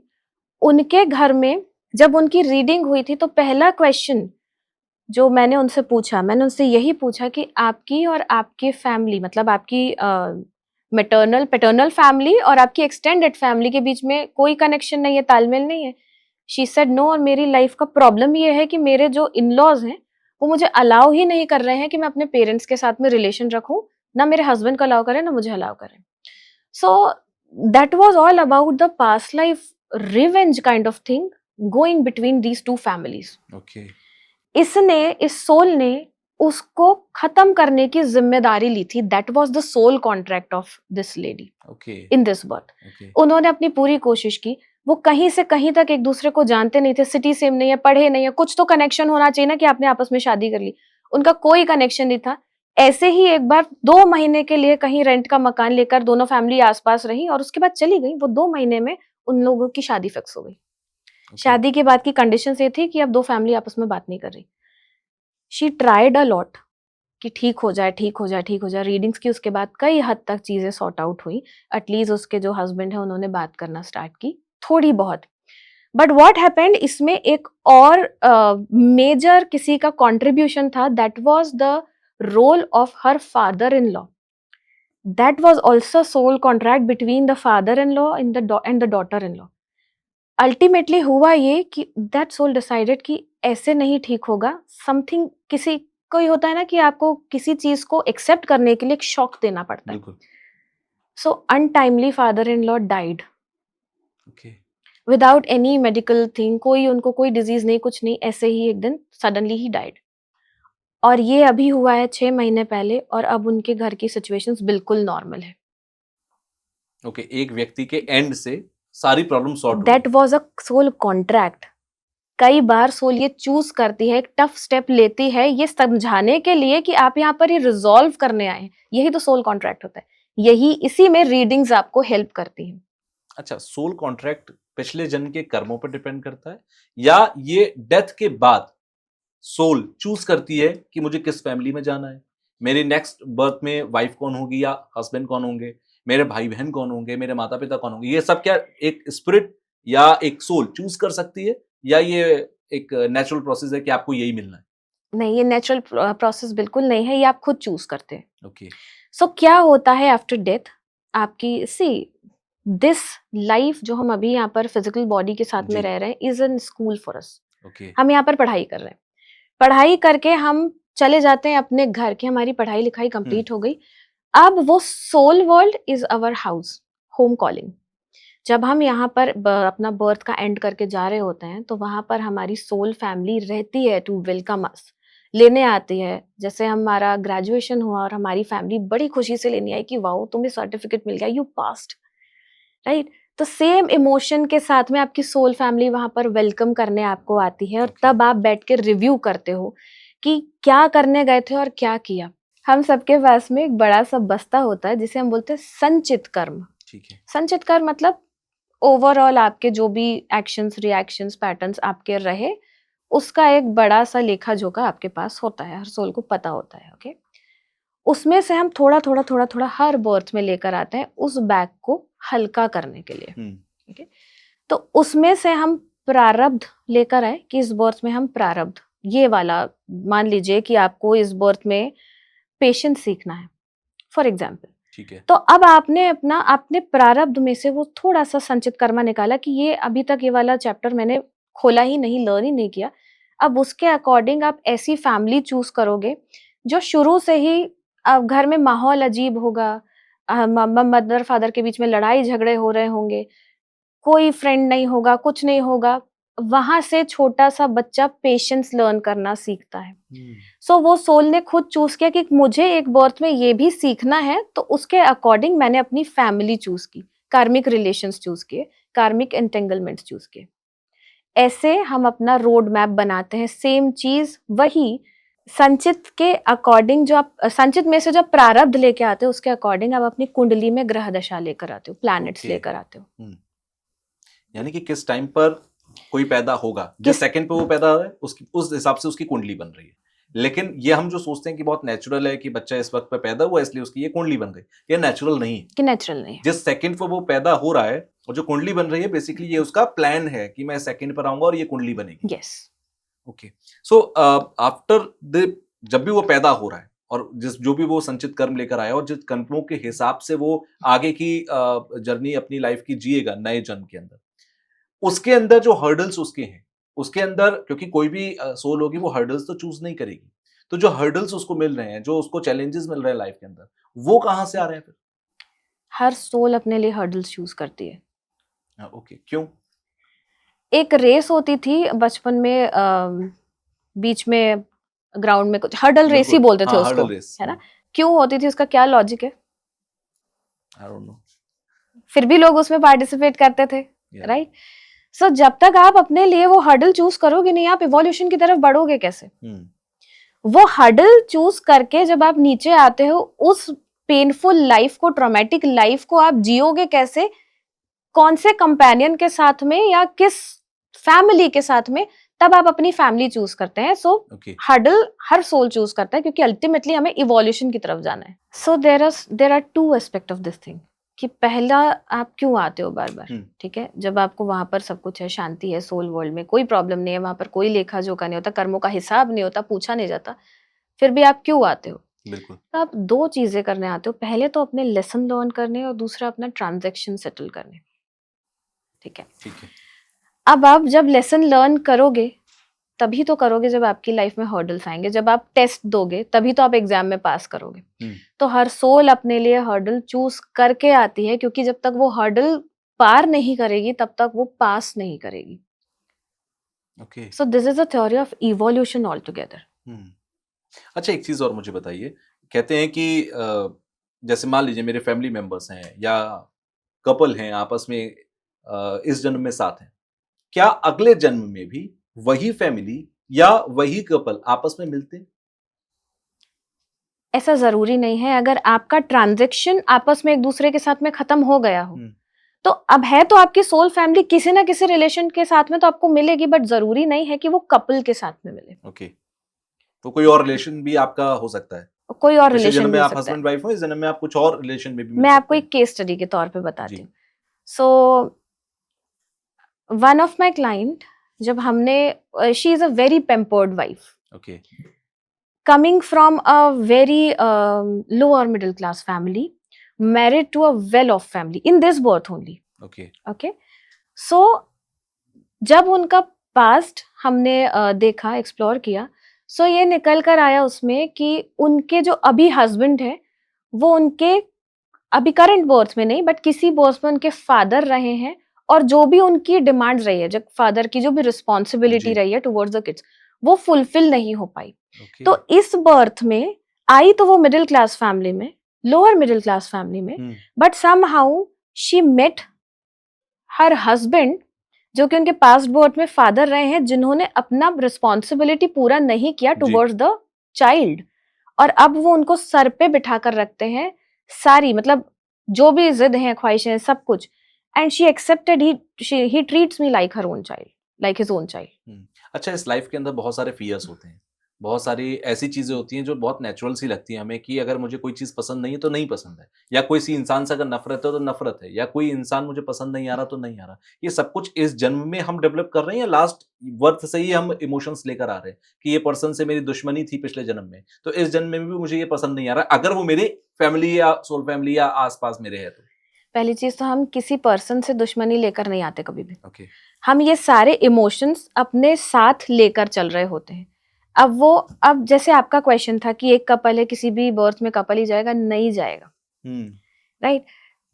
उनके घर में जब उनकी रीडिंग हुई थी तो पहला क्वेश्चन जो मैंने उनसे पूछा, मैंने उनसे यही पूछा कि आपकी और आपके फैमिली, मतलब आपकी मैटरनल पैटर्नल फैमिली और आपकी एक्सटेंडेड फैमिली के बीच में कोई कनेक्शन नहीं है, तालमेल नहीं है? She said no. और मेरी लाइफ का प्रॉब्लम ये है कि मेरे जो इन लॉज हैं वो मुझे अलाउ ही नहीं कर रहे हैं कि मैं अपने पेरेंट्स के साथ में रिलेशन रखूं, ना मेरे हस्बैंड को अलाउ करें ना मुझे अलाउ करें। So that was all about the past life revenge kind of thing going between these two families. इसने, इस सोल ने उसको खत्म करने की जिम्मेदारी ली थी। That was the soul contract of this lady in this birth. उन्होंने अपनी पूरी कोशिश की, वो कहीं से कहीं तक एक दूसरे को जानते नहीं थे, सिटी सेम नहीं है, पढ़े नहीं है, कुछ तो कनेक्शन होना चाहिए ना कि आपने आपस में शादी कर ली। उनका कोई कनेक्शन नहीं था। ऐसे ही एक बार 2 महीने के लिए कहीं रेंट का मकान लेकर दोनों फैमिली आसपास रही और उसके बाद चली गई। वो 2 महीने में उन लोगों की शादी फिक्स हो गई। शादी के बाद की कंडीशन ये थी कि अब 2 फैमिली आपस में बात नहीं कर रही। शी ट्राइड अ लॉट कि ठीक हो जाए, ठीक हो जाए, ठीक हो जाए। रीडिंग्स की उसके बाद कई हद तक चीजें सॉर्ट आउट हुई। एटलीस्ट उसके जो हस्बैंड है उन्होंने बात करना स्टार्ट की थोड़ी बहुत। बट व्हाट हैपेंड, इसमें एक और मेजर किसी का कंट्रीब्यूशन था। That was the role of her father in law. That was also soul contract between the father in law and the daughter in law. Ultimately हुआ ये कि दैट सोल डिसाइडेड कि ऐसे नहीं ठीक होगा। समथिंग, किसी कोई होता है ना कि आपको किसी चीज को एक्सेप्ट करने के लिए एक शॉक देना पड़ता है। So untimely father in law died without any medical thing. कोई उनको कोई डिजीज नहीं, कुछ नहीं, ऐसे ही एक दिन सडनली ही डाइड। और ये अभी हुआ है 6 महीने पहले और अब उनके घर की सिचुएशंस बिल्कुल नॉर्मल है। एक व्यक्ति के एंड से सारी प्रॉब्लम सॉर्ट हो गई। That was a soul contract. कई बार सोल ये चूज करती है, एक टफ स्टेप लेती है ये समझाने के लिए कि आप यहाँ पर ये रिजॉल्व करने आए हैं। यही तो सोल कॉन्ट्रैक्ट होता है। यही, इसी में रीडिंग्स आपको हेल्प करती हैं। अच्छा, सोल कॉन्ट्रैक्ट पिछले जन्म के कर्मों पर डिपेंड करता है या ये डेथ के बाद सोल चूज करती है कि मुझे किस फैमिली में जाना है, मेरी नेक्स्ट बर्थ में वाइफ कौन होगी या हस्बैंड कौन होंगे, मेरे भाई बहन कौन होंगे, मेरे माता पिता कौन होंगे, ये सब क्या एक स्पिरिट या एक सोल चूज कर सकती है या ये एक नेचुरल प्रोसेस है कि आपको यही मिलना है? नहीं, ये नेचुरल प्रोसेस बिल्कुल नहीं है, ये आप खुद चूज करते हैं। सो क्या होता है आफ्टर डेथ, आपकी दिस लाइफ जो हम अभी यहाँ पर फिजिकल बॉडी के साथ में जी। रह रहे हैं is an school for us. Okay. हम यहाँ पर पढ़ाई कर रहे हैं, पढ़ाई करके हम चले जाते हैं अपने घर की, हमारी पढ़ाई लिखाई कंप्लीट हो गई. अब वो soul world is our house, home calling. जब हम यहाँ पर अपना बर्थ का एंड करके जा रहे होते हैं तो वहां पर हमारी सोल फैमिली रहती है टू वेलकम अस, लेने आती है. जैसे हमारा ग्रेजुएशन हुआ और हमारी फैमिली बड़ी खुशी से लेने आई कि वाओ तुम्हें सर्टिफिकेट मिल गया, यू पास्ड, राइट. तो सेम इमोशन के साथ में आपकी सोल फैमिली वहां पर वेलकम करने आपको आती है और तब आप बैठ के रिव्यू करते हो कि क्या करने गए थे और क्या किया. हम सबके पास में एक बड़ा सा बस्ता होता है जिसे हम बोलते हैं संचित कर्म. ठीक है. संचित कर्म मतलब ओवरऑल आपके जो भी एक्शंस, रिएक्शंस, पैटर्न्स आपके रहे, उसका एक बड़ा सा लेखा जोखा आपके पास होता है, हर सोल को पता होता है. ओके, उसमें से हम थोड़ा थोड़ा थोड़ा थोड़ा हर बर्थ में लेकर आते हैं उस बैग को हल्का करने के लिए. ठीक है, तो उसमें से हम प्रारब्ध लेकर आए कि इस बर्थ में हम प्रारब्ध, ये वाला मान लीजिए कि आपको इस बर्थ में पेशेंस सीखना है फॉर एग्जाम्पल. ठीक है. तो अब आपने प्रारब्ध में से वो थोड़ा सा संचित कर्मा निकाला कि ये अभी तक ये वाला चैप्टर मैंने खोला ही नहीं, लर्न ही नहीं किया. अब उसके अकॉर्डिंग आप ऐसी फैमिली चूज करोगे जो शुरू से ही घर में माहौल अजीब होगा, मदर फादर के बीच में लड़ाई झगड़े हो रहे होंगे, कोई फ्रेंड नहीं होगा, कुछ नहीं होगा. वहां से छोटा सा बच्चा पेशेंस लर्न करना सीखता है. सो वो सोल ने खुद चूज किया कि मुझे एक बर्थ में ये भी सीखना है, तो उसके अकॉर्डिंग मैंने अपनी फैमिली चूज की, कार्मिक रिलेशंस चूज किए, कार्मिक एंटेंगलमेंट्स चूज किए. ऐसे हम अपना रोड मैप बनाते हैं. सेम चीज वही संचित के अकॉर्डिंग, जो आप संचित में से जब प्रारब्ध लेके आते हो उसके अकॉर्डिंग आप अपनी कुंडली में ग्रह दशा लेकर आते हो, प्लैनेट्स लेकर आते हो. यानी कि किस टाइम पर कोई पैदा होगा, जिस सेकंड पे वो पैदा हो रहा है उस हिसाब से उसकी कुंडली बन रही है. लेकिन ये हम जो सोचते हैं कि बहुत नेचुरल है कि बच्चा इस वक्त पे पैदा हुआ इसलिए उसकी ये कुंडली बन गई, ये नेचुरल नहीं है. कि नेचुरल नहीं है. जिस सेकंड पे वो पैदा हो रहा है और जो कुंडली बन रही है बेसिकली ये उसका प्लान है कि मैं सेकंड पर आऊंगा और ये कुंडली बनेगी. Yes. Okay. So after the जब भी वो पैदा हो रहा है और जो भी वो संचित कर्म लेकर आया और जिस कर्मों के हिसाब से वो आगे की जर्नी अपनी लाइफ की जिएगा नए जन्म के अंदर, उसके अंदर जो हर्डल्स उसके हैं, उसके अंदर क्योंकि कोई भी सोल होगी वो हर्डल्स तो चूज नहीं करेगी, तो जो हर्डल्स उसको मिल रहे हैं, जो उसको चैलेंजेस मिल रहे हैं लाइफ के अंदर, वो कहां से आ रहे हैं फिर? हर सोल अपने लिए हर्डल्स चूज करती है. ओके. क्यों? एक रेस होती थी बचपन में, बीच में ग्राउंड में कुछ हर्डल रेस ही बोलते थे उसको, है ना. क्यों होती थी, उसका क्या लॉजिक है? I don't no. फिर भी लोग उसमें पार्टिसिपेट करते थे, राइट. सो जब तक आप अपने लिए वो हर्डल चूज करोगे नहीं, आप इवोल्यूशन की तरफ बढ़ोगे कैसे? वो हर्डल चूज करके जब आप नीचे आते हो, उस पेनफुल लाइफ को, ट्रॉमेटिक लाइफ को आप जियोगे कैसे? कौन से कंपेनियन के साथ में या किस फैमिली के साथ में, तब आप अपनी फैमिली चूज करते हैं. सो हर्डल हर सोल चूज करता है क्योंकि अल्टीमेटली हमें इवोल्यूशन की तरफ जाना है. So there are two aspect of this thing कि पहला आप क्यों आते हो बार बार. ठीक है, जब आपको वहां पर सब कुछ है, शांति है, सोल वर्ल्ड में कोई प्रॉब्लम नहीं है, वहां पर कोई लेखा जोखा नहीं होता, कर्मों का हिसाब नहीं होता, पूछा नहीं जाता, फिर भी आप क्यों आते हो? बिल्कुल. तो आप दो चीजें करने आते हो. पहले तो अपने लेसन लर्न करने और दूसरा अपना ट्रांजैक्शन सेटल करने. ठीक है. ठीक है. अब आप जब लेसन लर्न करोगे तभी तो करोगे जब आपकी लाइफ में हर्डल्स आएंगे. जब आप टेस्ट दोगे तभी तो आप एग्जाम में पास करोगे. तो हर सोल अपने लिए हर्डल चूज करके आती है, क्योंकि जब तक वो हर्डल पार नहीं करेगी तब तक वो पास नहीं करेगी. Okay. So this is a theory of evolution all together. अच्छा, एक चीज और मुझे बताइए. कहते हैं कि जैसे मान लीजिए मेरे फैमिली मेंबर्स हैं या कपल हैं, आपस में इस जन्म में साथ हैं, क्या अगले जन्म में भी वही फैमिली या वही कपल आपस में मिलते हैं? ऐसा जरूरी नहीं है. अगर आपका ट्रांजैक्शन आपस में एक दूसरे के साथ में खत्म हो गया हो, तो अब है तो आपकी सोल फैमिली किसी ना किसी रिलेशन के साथ में तो आपको मिलेगी, बट जरूरी नहीं है कि वो कपल के साथ में मिले. ओके. तो कोई और रिलेशन भी आपका हो सकता है, कोई और रिलेशन जन्म में हो आप सकता हस्बैंड वाइफ हो, इस जन्म में आप कुछ और रिलेशन में भी. मैं आपको एक केस स्टडी के तौर पे बताती हूँ. So one of my client, जब हमने, she is a very pampered wife. Okay. Coming from a very lower middle class family. married to a well-off family in this birth only. Okay Okay, so जब उनका past हमने देखा, explore किया, सो ये निकल कर आया उसमें कि उनके जो अभी हस्बैंड है वो उनके अभी करंट बर्थ में नहीं बट किसी बर्थ में उनके फादर रहे हैं, और जो भी उनकी डिमांड रही है, जब फादर की जो भी रिस्पॉन्सिबिलिटी जी। रही है टुवर्ड्स द किड्स, वो फुलफिल नहीं हो पाई। ओके तो इस बर्थ में आई तो वो मिडिल क्लास फैमिली में, लोअर मिडिल क्लास फैमिली में, but somehow she met her husband जो कि उनके पास्ट बर्थ में फादर रहे हैं, जिन्होंने अपना रिस्पॉन्सिबिलिटी पूरा नहीं किया जी। टुवर्ड्स द चाइल्ड, और अब वो उनको सर पे बिठा कर रखते हैं सारी, मतलब जो भी जिद है, ख्वाहिशें हैं, सब कुछ, and she accepted, he treats me like her own child, like his own child. अच्छा, इस लाइफ के अंदर बहुत सारे फियर्स होते हैं, बहुत सारी ऐसी चीजें होती हैं जो बहुत नेचुरल सी लगती है हमें कि अगर मुझे कोई चीज पसंद नहीं है तो नहीं पसंद है, या कोई सी इंसान से अगर नफरत है तो नफरत है, या कोई इंसान मुझे पसंद नहीं आ रहा तो नहीं आ रहा। ये सब कुछ इस जन्म में हम डेवलप कर रहे हैं या लास्ट बर्थ से ही हम इमोशंस लेकर आ रहे हैं कि ये पर्सन से मेरी दुश्मनी थी पिछले जन्म में, तो इस जन्म में भी मुझे ये पसंद नहीं आ रहा अगर वो मेरे फैमिली या सोल फैमिली या आसपास मेरे है तो। पहली चीज तो हम किसी पर्सन से दुश्मनी लेकर नहीं आते कभी भी। ओके हम ये सारे इमोशंस अपने साथ लेकर चल रहे होते हैं। अब जैसे आपका क्वेश्चन था कि एक कपल है, किसी भी बर्थ में कपल ही जाएगा, नहीं जाएगा, राइट?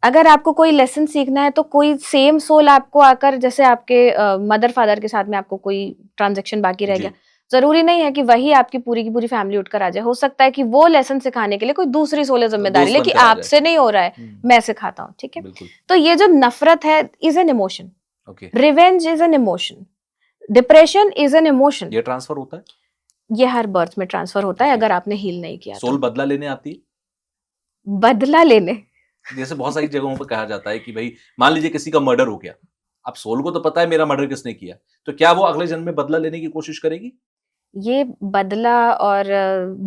अगर आपको कोई लेसन सीखना है तो कोई सेम सोल आपको आकर, जैसे आपके मदर फादर के साथ में आपको कोई ट्रांजैक्शन बाकी रह जी। गया, जरूरी नहीं है कि वही आपकी पूरी की पूरी फैमिली उठकर आ जाए। हो सकता है कि वो लेसन सिखाने के लिए कोई दूसरी सोल है जिम्मेदारी दोस्त ले कि बनकर आ जाए। आपसे नहीं हो रहा है, मैं सिखाता हूँ, ठीक है? बिल्कुल। तो ये जो नफरत है is an emotion, okay revenge is an emotion, depression is an emotion. ये ट्रांसफर होता है, ये हर बर्थ में ट्रांसफर होता है Okay. अगर आपने हील नहीं किया सोल तो। बदला लेने आती है। बदला लेने, जैसे बहुत सारी जगहों पर कहा जाता है कि भाई मान लीजिए किसी का मर्डर हो गया, अब सोल को तो पता है मेरा मर्डर किसने किया, तो क्या वो अगले जन्म में बदला लेने की कोशिश करेगी? ये बदला और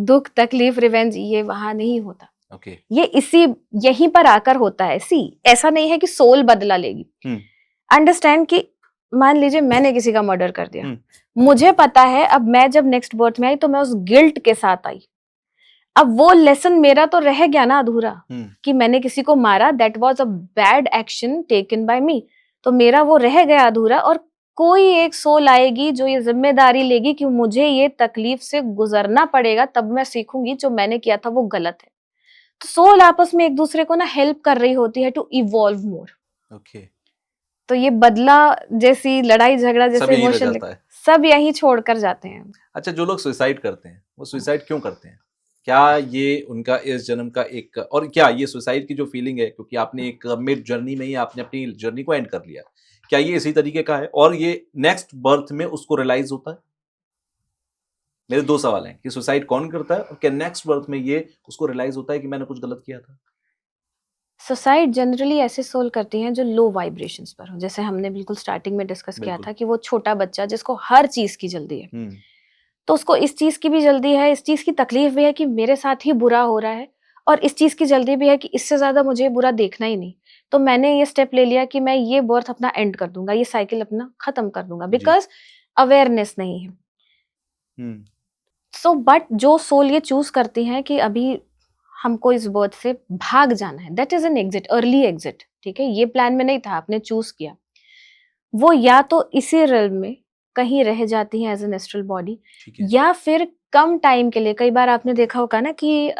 दुख, तकलीफ, रिवेंज, ये वहां नहीं होता। ओके ये यहीं पर आकर होता है। ऐसा नहीं है कि सोल बदला लेगी। अंडरस्टैंड कि मान लीजिए मैंने किसी का मर्डर कर दिया, मुझे पता है अब मैं जब नेक्स्ट बर्थ में आई तो मैं उस गिल्ट के साथ आई। अब वो लेसन मेरा तो रह गया ना अधूरा कि मैंने किसी को मारा, that was a bad action taken by me, तो मेरा वो रह गया अधूरा, और कोई एक सोल आएगी जो ये जिम्मेदारी लेगी कि मुझे ये तकलीफ से गुजरना पड़ेगा, तब मैं सीखूंगी जो मैंने किया था वो गलत है। तो सोल आपस में एक दूसरे को ना हेल्प कर रही होती है टू इवॉल्व मोर। ओके तो ये बदला जैसी, लड़ाई झगड़ा सब जैसे यहीं रह इमोशन जाता है। सब यहीं छोड़कर जाते हैं। अच्छा, जो लोग सुसाइड करते हैं वो सुसाइड क्यों करते हैं? क्या ये उनका इस जन्म का एक, और क्या ये सुसाइड की जो फीलिंग है, क्योंकि आपने एक मिड जर्नी में ही आपने अपनी जर्नी को एंड कर लिया, क्या ये इसी तरीके का है और ये नेक्स्ट बर्थ में उसको रियलाइज होता है? मेरे दो सवाल हैं कि सुसाइड कौन करता है और क्या नेक्स्ट बर्थ में ये उसको रियलाइज होता है कि मैंने कुछ गलत किया था? सुसाइड जनरली ऐसे सोल करती हैं जो लो वाइब्रेशंस पर हो, जैसे हमने बिल्कुल स्टार्टिंग में डिस्कस किया बिल्कुल। था कि वो छोटा बच्चा जिसको हर चीज की जल्दी है, हम्म तो उसको इस चीज की भी जल्दी है, इस चीज की तकलीफ भी है कि मेरे साथ ही बुरा हो रहा है, और इस चीज की जल्दी भी है कि इससे ज्यादा मुझे बुरा देखना ही नहीं। तो मैंने ये स्टेप ले लिया कि मैं ये बर्थ अपना एंड कर दूंगा, ये साइकिल अपना खत्म कर दूंगा, बिकॉज अवेयरनेस नहीं है। सो बट जो सोल ये चूज करती हैं कि अभी हमको इस बर्थ से भाग जाना है, that is an exit, early exit, ठीक है? ये प्लान में नहीं था, आपने चूज किया। वो या तो इसी रिल्म में कहीं रह जाती हैं एज एन एस्ट्रल बॉडी, ठीक है। या फिर कम टाइम के लिए, कई बार आपने देखा होगा ना कि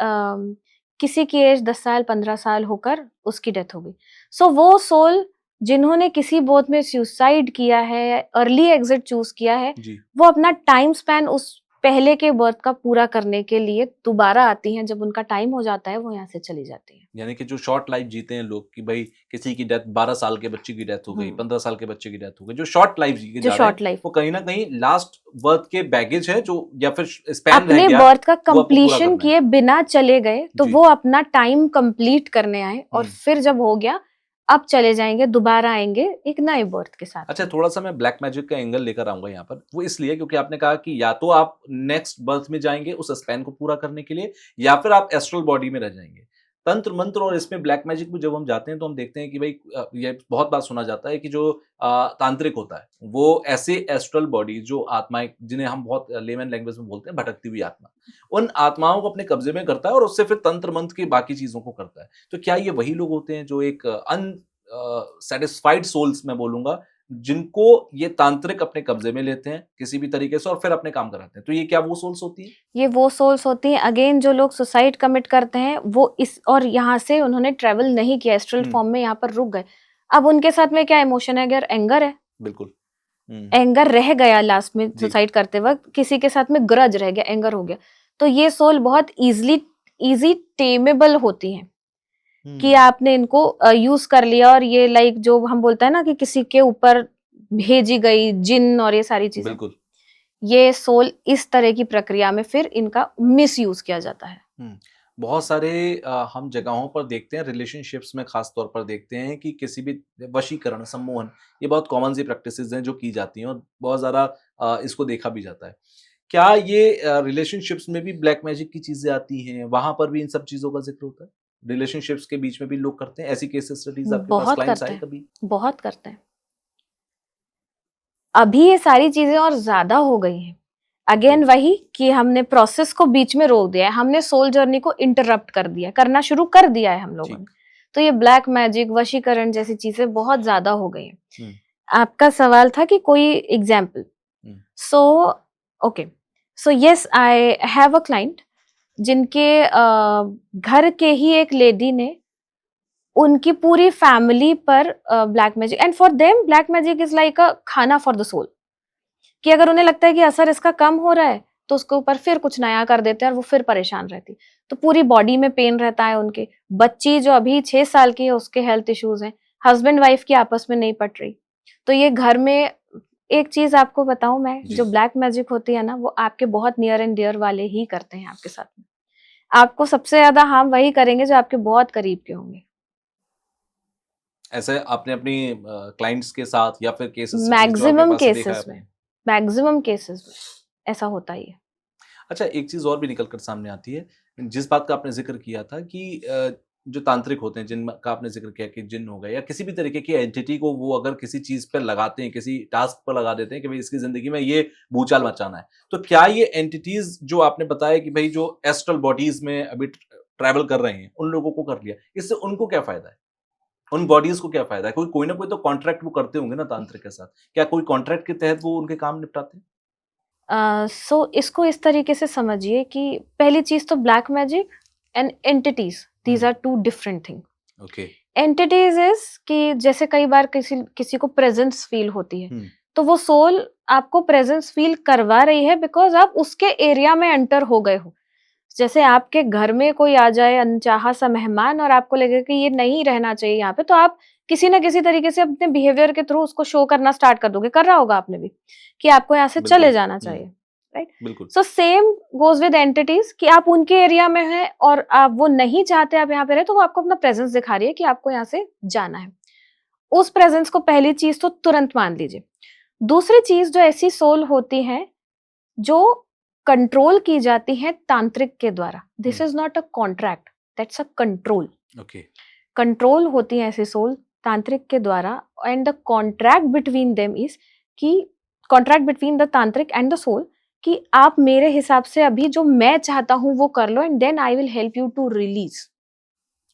किसी की एज 10 साल 15 साल होकर उसकी डेथ हो गई। सो वो सोल जिन्होंने किसी बर्थ में सुसाइड किया है, अर्ली एग्जिट चूज किया है, जी वो अपना टाइम स्पैन उस पहले के बर्थ का पूरा करने के लिए दोबारा आती हैं। जब उनका टाइम हो जाता है वो यहाँ से चली जाती हैं। यानी कि जो शॉर्ट लाइफ जीते हैं लोग कि भाई किसी की डेथ 12 साल के बच्चे की डेथ हो गई, 15 साल के बच्चे की डेथ हो गई, जो शॉर्ट लाइफ जी के जो जा रहे शॉर्ट हैं, लाइफ वो कहीं ना कहीं लास्ट बर्थ के बैगेज है जो, या फिर स्पैन रह अपने गया, बर्थ का वो आपको पूरा कंप्लीशन करना है। किए बिना चले गए, तो जी। वो अपना टाइम कंप्लीट करने आए, और फिर जब हो गया अब चले जाएंगे, दोबारा आएंगे एक नए बर्थ के साथ। अच्छा, थोड़ा सा मैं ब्लैक मैजिक का एंगल लेकर आऊंगा यहाँ पर, वो इसलिए क्योंकि आपने कहा कि या तो आप नेक्स्ट बर्थ में जाएंगे उस स्पैन को पूरा करने के लिए, या फिर आप एस्ट्रल बॉडी में रह जाएंगे। तंत्र मंत्र और इसमें ब्लैक मैजिक में जब हम जाते हैं तो हम देखते हैं कि भाई ये बहुत बात सुना जाता है कि जो तांत्रिक होता है वो ऐसे एस्ट्रल बॉडी जो आत्माएं जिन्हें हम बहुत लेमन लैंग्वेज में बोलते हैं भटकती हुई आत्मा, उन आत्माओं को अपने कब्जे में करता है और उससे फिर तंत्र मंत्र की बाकी चीजों को करता है। तो क्या ये वही लोग होते हैं जो एक सेटिस्फाइड सोल्स मैं बोलूंगा, जिनको ये तांत्रिक अपने कब्जे में लेते हैं किसी भी तरीके से और फिर अपने काम कराते हैं? तो ये क्या वो सोल्स होती हैं? ये वो सोल्स होती हैं अगेन जो लोग सुसाइड कमिट करते हैं, वो इस और यहाँ से उन्होंने ट्रेवल नहीं किया, एस्ट्रल फॉर्म में यहाँ पर रुक गए। अब उनके साथ में क्या इमोशन है? अगर एंगर है, बिल्कुल एंगर रह गया लास्ट में जी। सुसाइड करते वक्त, किसी के साथ में ग्रज रह गया, एंगर हो गया, तो ये सोल बहुत इजी टेमेबल होती हैं कि आपने इनको यूज कर लिया और ये लाइक जो हम बोलते हैं ना कि किसी के ऊपर भेजी गई जिन और ये सारी चीजें, बिल्कुल। ये सोल इस तरह की प्रक्रिया में फिर इनका मिस यूज किया जाता है। बहुत सारे हम जगहों पर देखते हैं, रिलेशनशिप्स में खास तौर पर देखते हैं कि किसी भी वशीकरण, सम्मोहन, ये बहुत कॉमन सी प्रैक्टिसेस हैं जो की जाती हैं और बहुत ज़्यादा इसको देखा भी जाता है। क्या ये रिलेशनशिप्स में भी ब्लैक मैजिक की चीजें आती हैं? वहां पर भी इन सब चीजों का जिक्र होता है? रिलेशनशिप्स के बीच में भी लोग करते हैं ऐसी केसेस स्टडीज? आपके पास बहुत क्लाइंट्स करते आए हैं, कभी? बहुत करते हैं। अभी ये सारी चीजें और ज्यादा हो गई हैं। अगेन वही कि हमने प्रोसेस को बीच में रोक दिया है, हमने सोल जर्नी को इंटरप्ट कर दिया, करना शुरू कर दिया है हम लोगों ने। तो ये ब्लैक मैजिक, वशीकरण जैसी चीजें बहुत ज्यादा हो गई हैं। आपका सवाल था कि कोई example. So okay, so yes, I have a client जिनके घर के ही एक लेडी ने उनकी पूरी फैमिली पर black magic, and for them black magic is like अ खाना फॉर द सोल, कि अगर उन्हें लगता है कि असर इसका कम हो रहा है तो उसके ऊपर फिर कुछ नया कर देते हैं और वो फिर परेशान रहती, तो पूरी बॉडी में पेन रहता है। उनके बच्ची जो अभी 6 साल की है उसके हेल्थ इश्यूज हैं, हस्बैंड वाइफ की आपस में नहीं पट रही। तो ये घर में एक चीज आपको बताऊं मैं, जो ब्लैक मैजिक होती है ना, वो आपके बहुत नियर एंड डियर वाले ही करते हैं आपके साथ में। आपको सबसे ज्यादा हार्म वही करेंगे जो आपके बहुत करीब के होंगे। ऐसे आपने अपनी क्लाइंट्स के साथ या फिर केसेस मैक्सिमम केसेस में, मैक्सिमम केसेस में ऐसा होता ही है। अच्छा, एक चीज और भी निकल कर सामने आती है, जिस बात का आपने जिक्र किया था कि जो तांत्रिक होते हैं, जिनका आपने जिक्र किया कि जिन हो गए या किसी भी तरीके की एंटिटी को वो अगर किसी चीज पर लगाते हैं, किसी टास्क पर लगा देते हैं कि भाई इसकी जिंदगी में ये भूचाल मचाना है, तो क्या ये एंटिटीज जो आपने बताया कि भाई जो एस्ट्रल बॉडीज में अभी ट्रैवल कर रहे हैं उन लोगों को कर लिया, इससे उनको क्या फायदा है? उन बॉडीज को क्या फायदा है? कोई ना कोई तो कॉन्ट्रैक्ट वो करते होंगे ना तांत्रिक के साथ, क्या कोई कॉन्ट्रैक्ट के तहत वो उनके काम निपटाते हैं? सो इसको इस तरीके से समझिए कि पहली चीज तो black magic and entities, these are two different thing. Okay. Entities is कि जैसे कई बार किसी को प्रेजेंस फील होती है, तो वो सोल आपको प्रेजेंस फील करवा रही है बिकॉज आप उसके एरिया में एंटर हो गए हो। जैसे आपके घर में कोई आ जाए अनचाहा सा मेहमान और आपको लगे कि ये नहीं रहना चाहिए यहाँ पे, तो आप किसी ना किसी तरीके से अपने बिहेवियर के थ्रू उसको शो करना स्टार्ट कर दोगे, कर रहा होगा आपने भी, कि आपको यहाँ से चले जाना चाहिए, राइट? बिल्कुल। So same goes with entities कि आप उनके एरिया में हैं और आप वो नहीं चाहते आप यहाँ पे रहे, तो वो आपको अपना प्रेजेंस दिखा रही है कि आपको यहाँ से जाना है। उस प्रेजेंस को पहली चीज तो तुरंत मान लीजिए। दूसरी चीज, जो ऐसी सोल होती है जो कंट्रोल की जाती है तांत्रिक के द्वारा, this is not a contract, that's a control. Okay. Control होती है ऐसी सोल तांत्रिक के द्वारा, and the contract between them is कि कॉन्ट्रैक्ट बिटवीन द तांत्रिक एंड द सोल कि आप मेरे हिसाब से अभी जो मैं चाहता हूं वो कर लो, and then I will help you to release.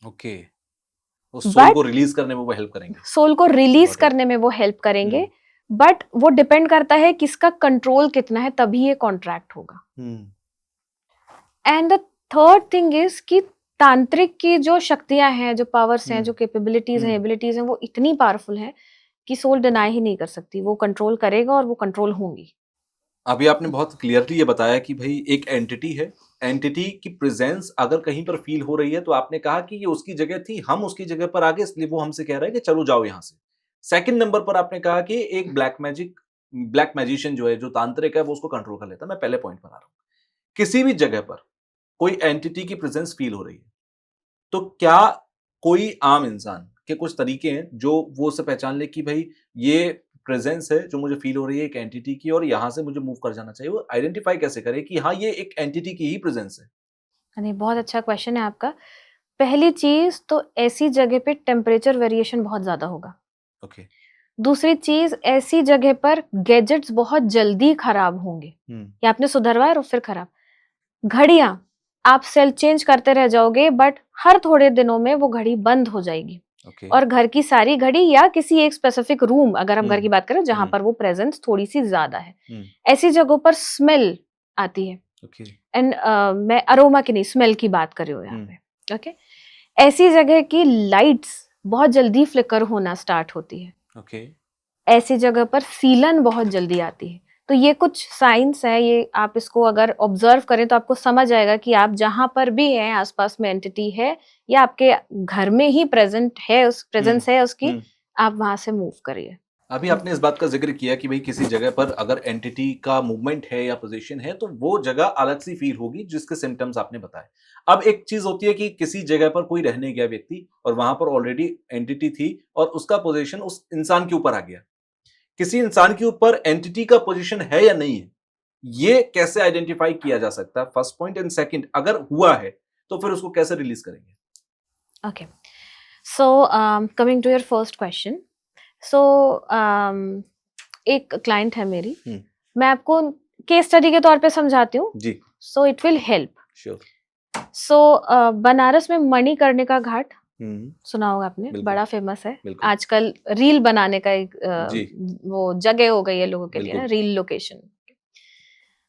Okay, उस सोल को रिलीज करने में वो हेल्प करेंगे। सोल को रिलीज करने में वो हेल्प करेंगे, बट वो डिपेंड करता है किसका कंट्रोल कितना है, तभी ये कॉन्ट्रैक्ट होगा। And the third thing is कि तांत्रिक की जो शक्तियां हैं, जो पावर्स हैं, जो कैपेबिलिटीज हैं, एबिलिटीज हैं, वो इतनी पावरफुल हैं कि सोल डिनाई ही नहीं कर सकती, वो कंट्रोल करेगा और वो कंट्रोल होंगी। अभी आपने बहुत क्लियरली ये बताया कि भाई एक एंटिटी है, एंटिटी की प्रेजेंस अगर कहीं पर फील हो रही है तो आपने कहा कि ये उसकी जगह थी, हम उसकी जगह पर आ गए, इसलिए वो हमसे कह रहा है कि चलो जाओ यहाँ से। सेकंड नंबर पर आपने कहा कि एक ब्लैक मैजिशियन जो है, जो तांत्रिक है, वो उसको कंट्रोल कर लेता है। मैं पहले पॉइंट पर आ रहा हूँ, किसी भी जगह पर कोई एंटिटी की प्रेजेंस फील हो रही है तो क्या कोई आम इंसान के कुछ तरीके हैं जो वो उसे पहचान ले कि भाई ये प्रेजेंस है जो मुझे फील हो रही है एक एंटिटी की और यहाँ से मुझे मूव कर जाना चाहिए? वो आइडेंटिफाई कैसे करे कि हाँ ये एक एंटिटी की ही प्रेजेंस है? नहीं, बहुत अच्छा क्वेश्चन है आपका। पहली चीज तो ऐसी जगह पे टेम्परेचर वेरिएशन बहुत ज्यादा होगा। ओके। दूसरी चीज, ऐसी जगह पर गैजेट्स बहुत जल्दी खराब होंगे, या आपने सुधरवाए और फिर खराब। घड़ियां, आप सेल चेंज करते रह जाओगे बट हर थोड़े दिनों में वो घड़ी बंद हो जाएगी। ओके। और घर की सारी घड़ी या किसी एक स्पेसिफिक रूम, अगर हम घर की बात करें जहां पर वो प्रेजेंस थोड़ी सी ज्यादा है, ऐसी जगहों पर स्मेल आती है। ओके। एंड मैं अरोमा की नहीं, स्मेल की बात कर रही हूँ यहाँ पे। ओके। ऐसी जगह की लाइट्स बहुत जल्दी फ्लिकर होना स्टार्ट होती है। ओके। ऐसी जगह पर सीलन बहुत जल्दी आती है। तो ये कुछ साइंस है, ये आप इसको अगर ऑब्जर्व करें तो आपको समझ आएगा कि आप जहां पर भी हैं, आसपास में एंटिटी है या आपके घर में ही प्रेजेंट है, उस प्रेजेंस है उसकी, आप वहां से मूव करिए। अभी आपने इस बात का जिक्र किया कि भाई किसी जगह पर अगर एंटिटी का मूवमेंट है या पोजीशन है तो वो जगह अलग सी फील होगी, जिसके सिम्टम्स आपने बताए। अब एक चीज होती है कि किसी जगह पर कोई रहने गया व्यक्ति और वहां पर ऑलरेडी एंटिटी थी और उसका पोजीशन उस इंसान के ऊपर आ गया। किसी इंसान के ऊपर एंटिटी का पोजीशन है या नहीं है, ये कैसे आइडेंटिफाई किया जा सकता है? First point. एंड सेकंड, अगर हुआ है तो फिर उसको कैसे रिलीज करेंगे? Okay, so coming to your first question. So एक क्लाइंट है मेरी, मैं आपको केस स्टडी के तौर पे समझाती हूँ जी। So it will help. Sure. So Banaras में मणिकर्णिका घाट सुना होगा आपने, बड़ा फेमस है आजकल, रील बनाने का एक वो जगह हो गई है लोगों के लिए ना, reel location.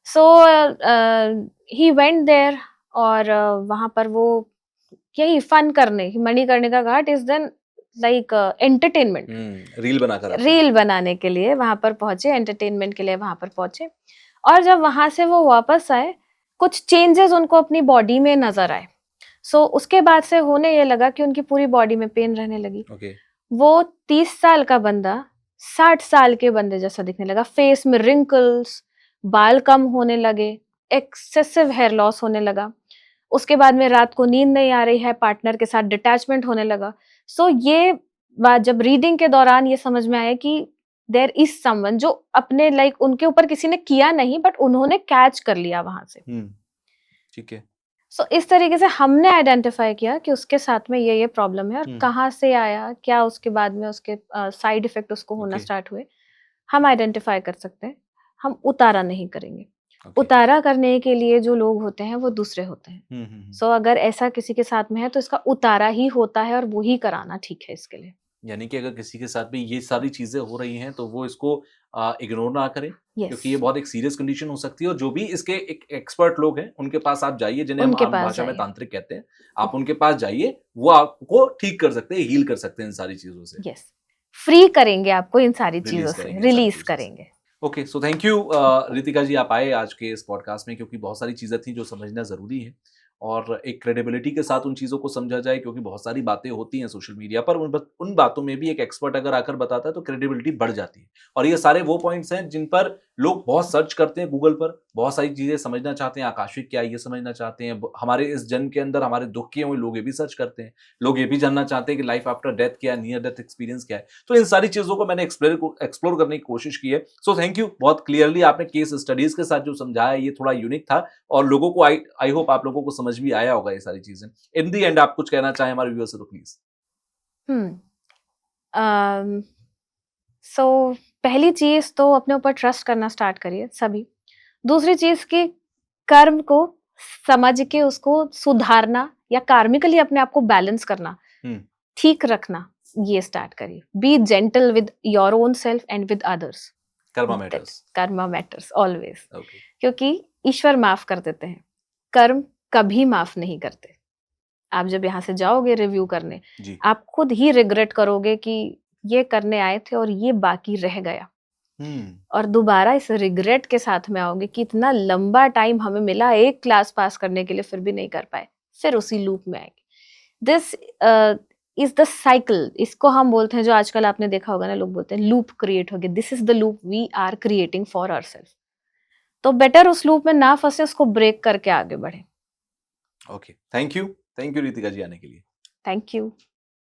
So he went there और वहां पर वो यही फन करने, Manikarnika Ghat is then like entertainment, reel बनाने के लिए वहां पर पहुंचे, एंटरटेनमेंट के लिए वहां पर पहुंचे। और जब वहां से वो वापस आए, कुछ चेंजेस उनको अपनी बॉडी में नजर आए। सो उसके बाद से होने ये लगा कि उनकी पूरी बॉडी में पेन रहने लगी। वो 30 साल का बंदा 60 साल के बंदे जैसा दिखने लगा, फेस में रिंकल्स, बाल कम होने लगे, एक्सेसिव हेयर लॉस होने लगा। उसके बाद में रात को नींद नहीं आ रही है, पार्टनर के साथ डिटैचमेंट होने लगा। सो ये बात जब रीडिंग के दौरान ये समझ में आया कि देयर इज समवन जो अपने लाइक उनके ऊपर किसी ने किया नहीं बट उन्होंने कैच कर लिया वहां से। ठीक है। सो इस तरीके से हमने आइडेंटिफाई किया कि उसके साथ में ये प्रॉब्लम है और कहाँ से आया, क्या उसके बाद में उसके साइड इफेक्ट उसको होना स्टार्ट हुए, हम आइडेंटिफाई कर सकते हैं। हम उतारा नहीं करेंगे। उतारा करने के लिए जो लोग होते हैं वो दूसरे होते हैं। सो अगर ऐसा किसी के साथ में है तो इसका उतारा ही होता है और वो ही कराना ठीक है इसके लिए। यानी कि अगर किसी के साथ भी ये सारी चीजें हो रही हैं तो वो इसको इग्नोर ना करें, क्योंकि ये बहुत एक सीरियस कंडीशन हो सकती है। और जो भी इसके एक एक्सपर्ट लोग हैं उनके पास आप जाइए, जिन्हें हम आम भाषा में तांत्रिक कहते हैं। आप उनके पास जाइए, वो आपको ठीक कर सकते हैं, हील कर सकते हैं इन सारी चीजों से। यस, फ्री करेंगे आपको इन सारी चीजों से, रिलीज करेंगे। Okay, so thank you Ritika ji, आप आए आज के इस पॉडकास्ट में, क्योंकि बहुत सारी चीजें थी जो समझना जरूरी है और एक क्रेडिबिलिटी के साथ उन चीज़ों को समझा जाए, क्योंकि बहुत सारी बातें होती हैं सोशल मीडिया पर, उन बातों में भी एक एक्सपर्ट अगर आकर बताता है तो क्रेडिबिलिटी बढ़ जाती है। और ये सारे वो पॉइंट्स हैं जिन पर लोग बहुत सर्च करते हैं गूगल पर, बहुत सारी चीज़ें समझना चाहते हैं, आकाशिक क्या है ये समझना चाहते हैं, हमारे इस जन्म के अंदर हमारे दुख किए हुए लोग ये भी सर्च करते हैं, लोग ये भी जानना चाहते हैं कि लाइफ आफ्टर डेथ क्या है, नियर डेथ एक्सपीरियंस क्या है। तो इन सारी चीज़ों को मैंने एक्सप्लोर करने की कोशिश की है। सो थैंक यू, बहुत क्लियरली आपने केस स्टडीज के साथ जो समझाया ये थोड़ा यूनिक था और लोगों को आई होप आप लोगों को समझ भी आया होगा ये सारी चीजें। इन दी एंड आप कुछ कहना चाहें हमारे व्यूअर्स से तो प्लीज। सो पहली चीज तो अपने ऊपर ट्रस्ट करना स्टार्ट करिए सभी। दूसरी चीज कि कर्म को समझ के उसको सुधारना या कार्मिकली अपने आप को बैलेंस करना, ठीक रखना, ये स्टार्ट करिए। B gentle with your own self and with others. Karma matters always. क्योंकि ईश्वर माफ कर देते हैं, कर्म कभी माफ नहीं करते। आप जब यहाँ से जाओगे रिव्यू करने, आप खुद ही रिग्रेट करोगे कि ये करने आए थे और ये बाकी रह गया। और दोबारा इस रिग्रेट के साथ में आओगे कि इतना लंबा टाइम हमें मिला एक क्लास पास करने के लिए, फिर भी नहीं कर पाए, फिर उसी लूप में आएंगे। दिस इज द साइकिल, इसको हम बोलते हैं, जो आजकल आपने देखा होगा ना, लोग बोलते हैं लूप क्रिएट हो गया। This is the loop we are creating for ourself. तो बेटर उस लूप में ना फंसे, उसको ब्रेक करके आगे बढ़े। Okay, thank you Ritika ji आने के लिए। Thank you.